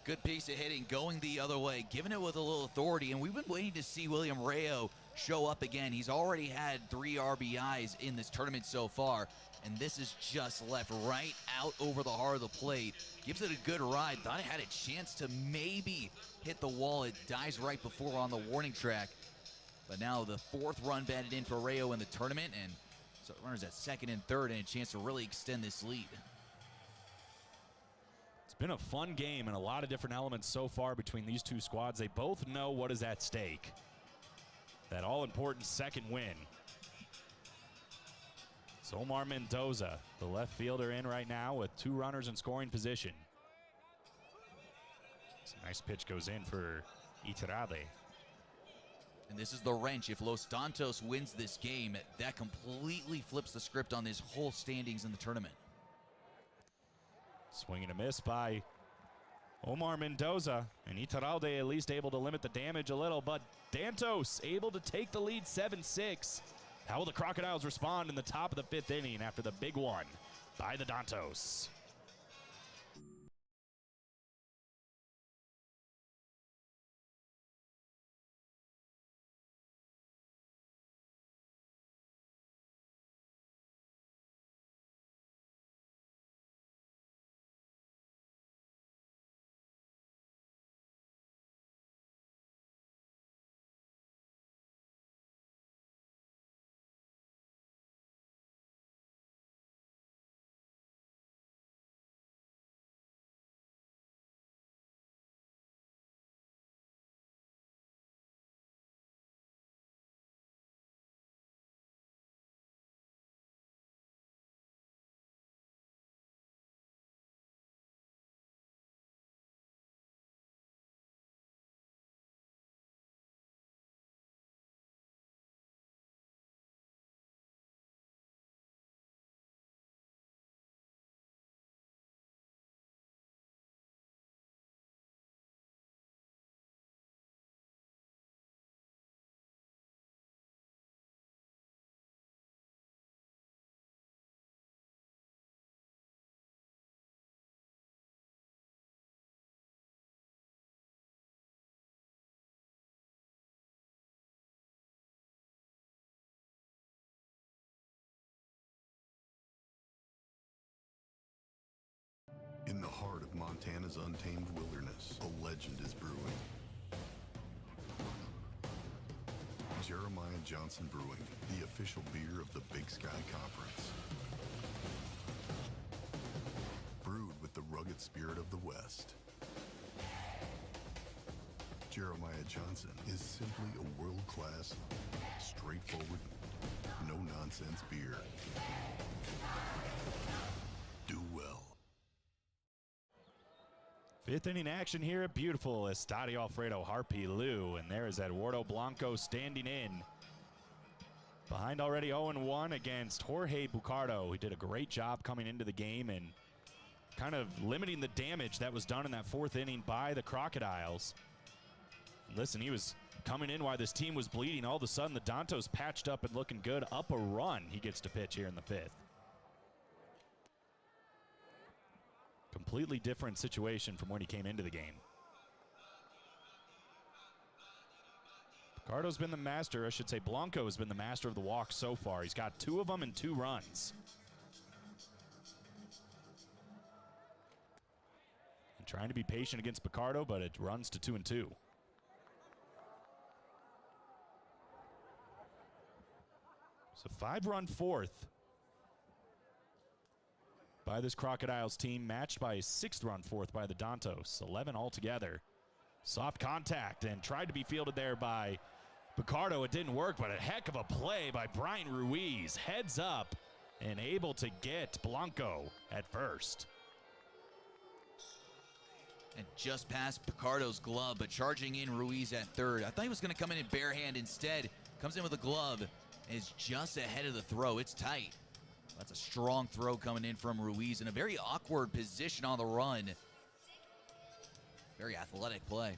Good piece of hitting, going the other way, giving it with a little authority, and we've been waiting to see William Rayo show up again. He's already had 3 RBIs in this tournament so far, and this is just left right out over the heart of the plate. Gives it a good ride. Thought it had a chance to maybe hit the wall. It dies right before on the warning track. But now the 4th run batted in for Rayo in the tournament, and so runners at second and third, and a chance to really extend this lead. It's been a fun game and a lot of different elements so far between these two squads. They both know what is at stake. That all-important second win. So Omar Mendoza, the left fielder, in right now with 2 runners in scoring position. It's a nice pitch goes in for Iturralde. And this is the wrench. If Los Dantos wins this game, that completely flips the script on this whole standings in the tournament. Swing and a miss by Omar Mendoza, and Iturralde at least able to limit the damage a little, but Dantos able to take the lead 7-6. How will the Crocodiles respond in the top of the 5th inning after the big one by the Dantos? In the heart of Montana's untamed wilderness, a legend is brewing. Jeremiah Johnson Brewing, the official beer of the Big Sky Conference. Brewed with the rugged spirit of the West. Jeremiah Johnson is simply a world-class, straightforward, no-nonsense beer. Do well. 5th inning action here at beautiful Estadio Alfredo Harpy Lou, and there is Eduardo Blanco standing in. Behind already 0-1 against Jorge Bucardo, who did a great job coming into the game and kind of limiting the damage that was done in that 4th inning by the Crocodiles. Listen, he was coming in while this team was bleeding. All of a sudden, the Dantos patched up and looking good. Up a run, he gets to pitch here in the 5th. Completely different situation from when he came into the game. Picardo's been the master, I should say Blanco has been the master of the walk so far. He's got 2 of them and 2 runs. And trying to be patient against Picardo, but it runs to 2-2. So 5-run fourth by this Crocodiles team, matched by a 6th-run fourth by the Dantos. 11 altogether. Soft contact and tried to be fielded there by Picardo. It didn't work, but a heck of a play by Brian Ruiz. Heads up and able to get Blanco at first. And just past Picardo's glove, but charging in Ruiz at third. I thought he was going to come in bare hand. Instead, comes in with a glove and is just ahead of the throw. It's tight. That's a strong throw coming in from Ruiz in a very awkward position on the run. Very athletic play.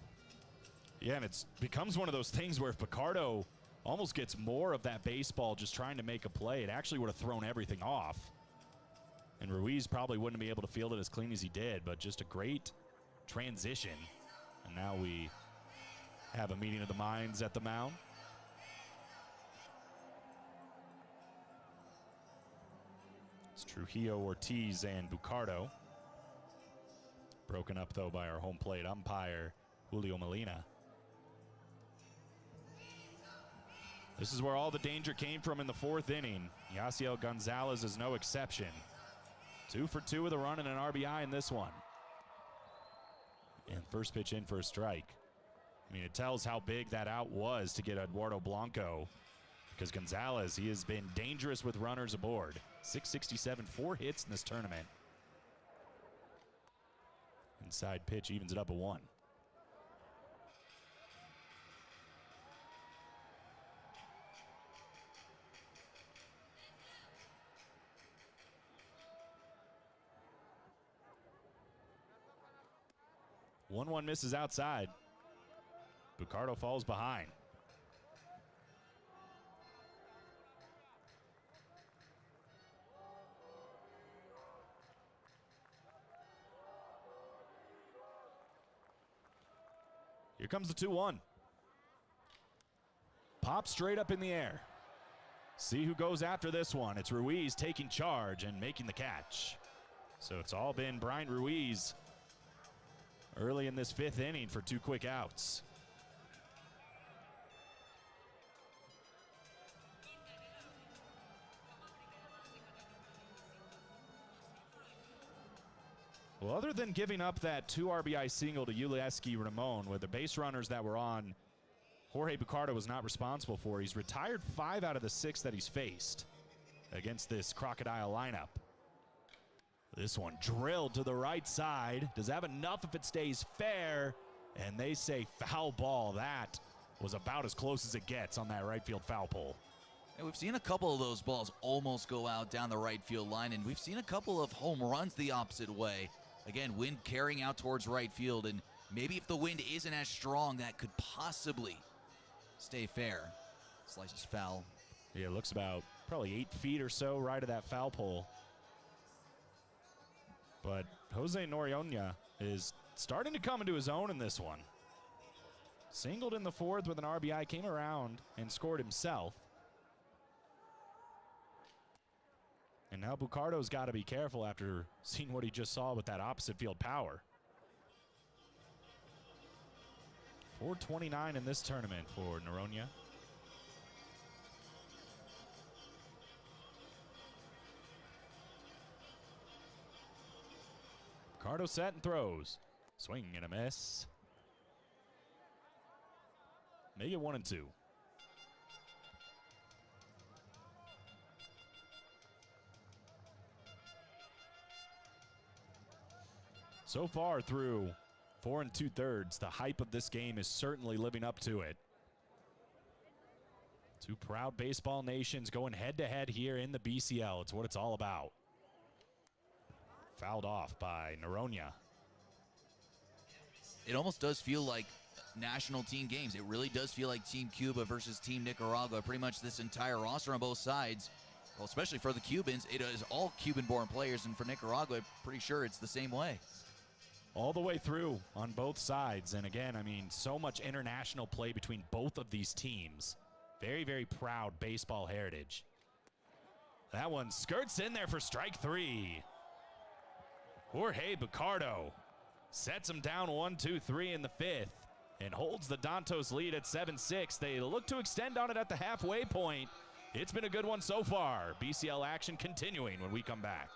Yeah, and it becomes one of those things where if Picardo almost gets more of that baseball just trying to make a play, it actually would have thrown everything off. And Ruiz probably wouldn't be able to field it as clean as he did, but just a great transition. And now we have a meeting of the minds at the mound. It's Trujillo, Ortiz, and Bucardo. Broken up, though, by our home plate umpire, Julio Molina. This is where all the danger came from in the 4th inning. Yasiel Gonzalez is no exception. 2 for 2 with a run and an RBI in this one. And first pitch in for a strike. I mean, it tells how big that out was to get Eduardo Blanco, because Gonzalez, he has been dangerous with runners aboard. 667, 4 hits in this tournament. Inside pitch evens it up at 1. One misses outside. Bucardo falls behind. Here comes the 2-1. Pop straight up in the air. See who goes after this one. It's Ruiz taking charge and making the catch. So it's all been Brian Ruiz early in this 5th inning for 2 quick outs. Well, other than giving up that 2 RBI single to Ulieski Ramon, with the base runners that were on, Jorge Bucardo was not responsible for. He's retired 5 out of the 6 that he's faced against this Crocodile lineup. This one drilled to the right side. Does have enough if it stays fair? And they say foul ball. That was about as close as it gets on that right field foul pole. And we've seen a couple of those balls almost go out down the right field line, and we've seen a couple of home runs the opposite way. Again, wind carrying out towards right field, and maybe if the wind isn't as strong, that could possibly stay fair. Slices foul. Yeah, it looks about probably 8 feet or so right of that foul pole. But Jose Noriona is starting to come into his own in this one. Singled in the 4th with an RBI, came around and scored himself. And now Bucardo's got to be careful after seeing what he just saw with that opposite field power. 429 in this tournament for Noriona. Bucardo set and throws. Swing and a miss. Make it 1-2. So far through 4 2/3, the hype of this game is certainly living up to it. 2 proud baseball nations going head-to-head here in the BCL. It's what it's all about. Fouled off by Noriona. It almost does feel like national team games. It really does feel like Team Cuba versus Team Nicaragua. Pretty much this entire roster on both sides. Well, especially for the Cubans, it is all Cuban-born players, and for Nicaragua, I'm pretty sure it's the same way. All the way through on both sides. And again, I mean, so much international play between both of these teams. Very, very proud baseball heritage. That one skirts in there for strike 3. Jorge Bucardo sets him down 1-2-3 in the 5th and holds the Dantos lead at 7-6. They look to extend on it at the halfway point, It's been a good one so far. BCL action continuing when we come back.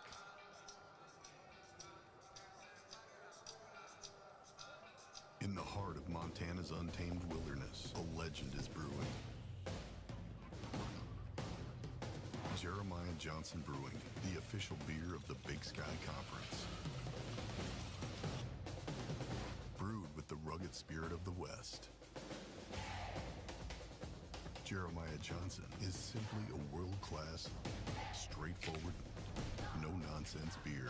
In the heart of Montana's untamed wilderness, a legend is brewing. Jeremiah Johnson Brewing, the official beer of the Big Sky Conference. Brewed with the rugged spirit of the West. Jeremiah Johnson is simply a world-class, straightforward, no-nonsense beer.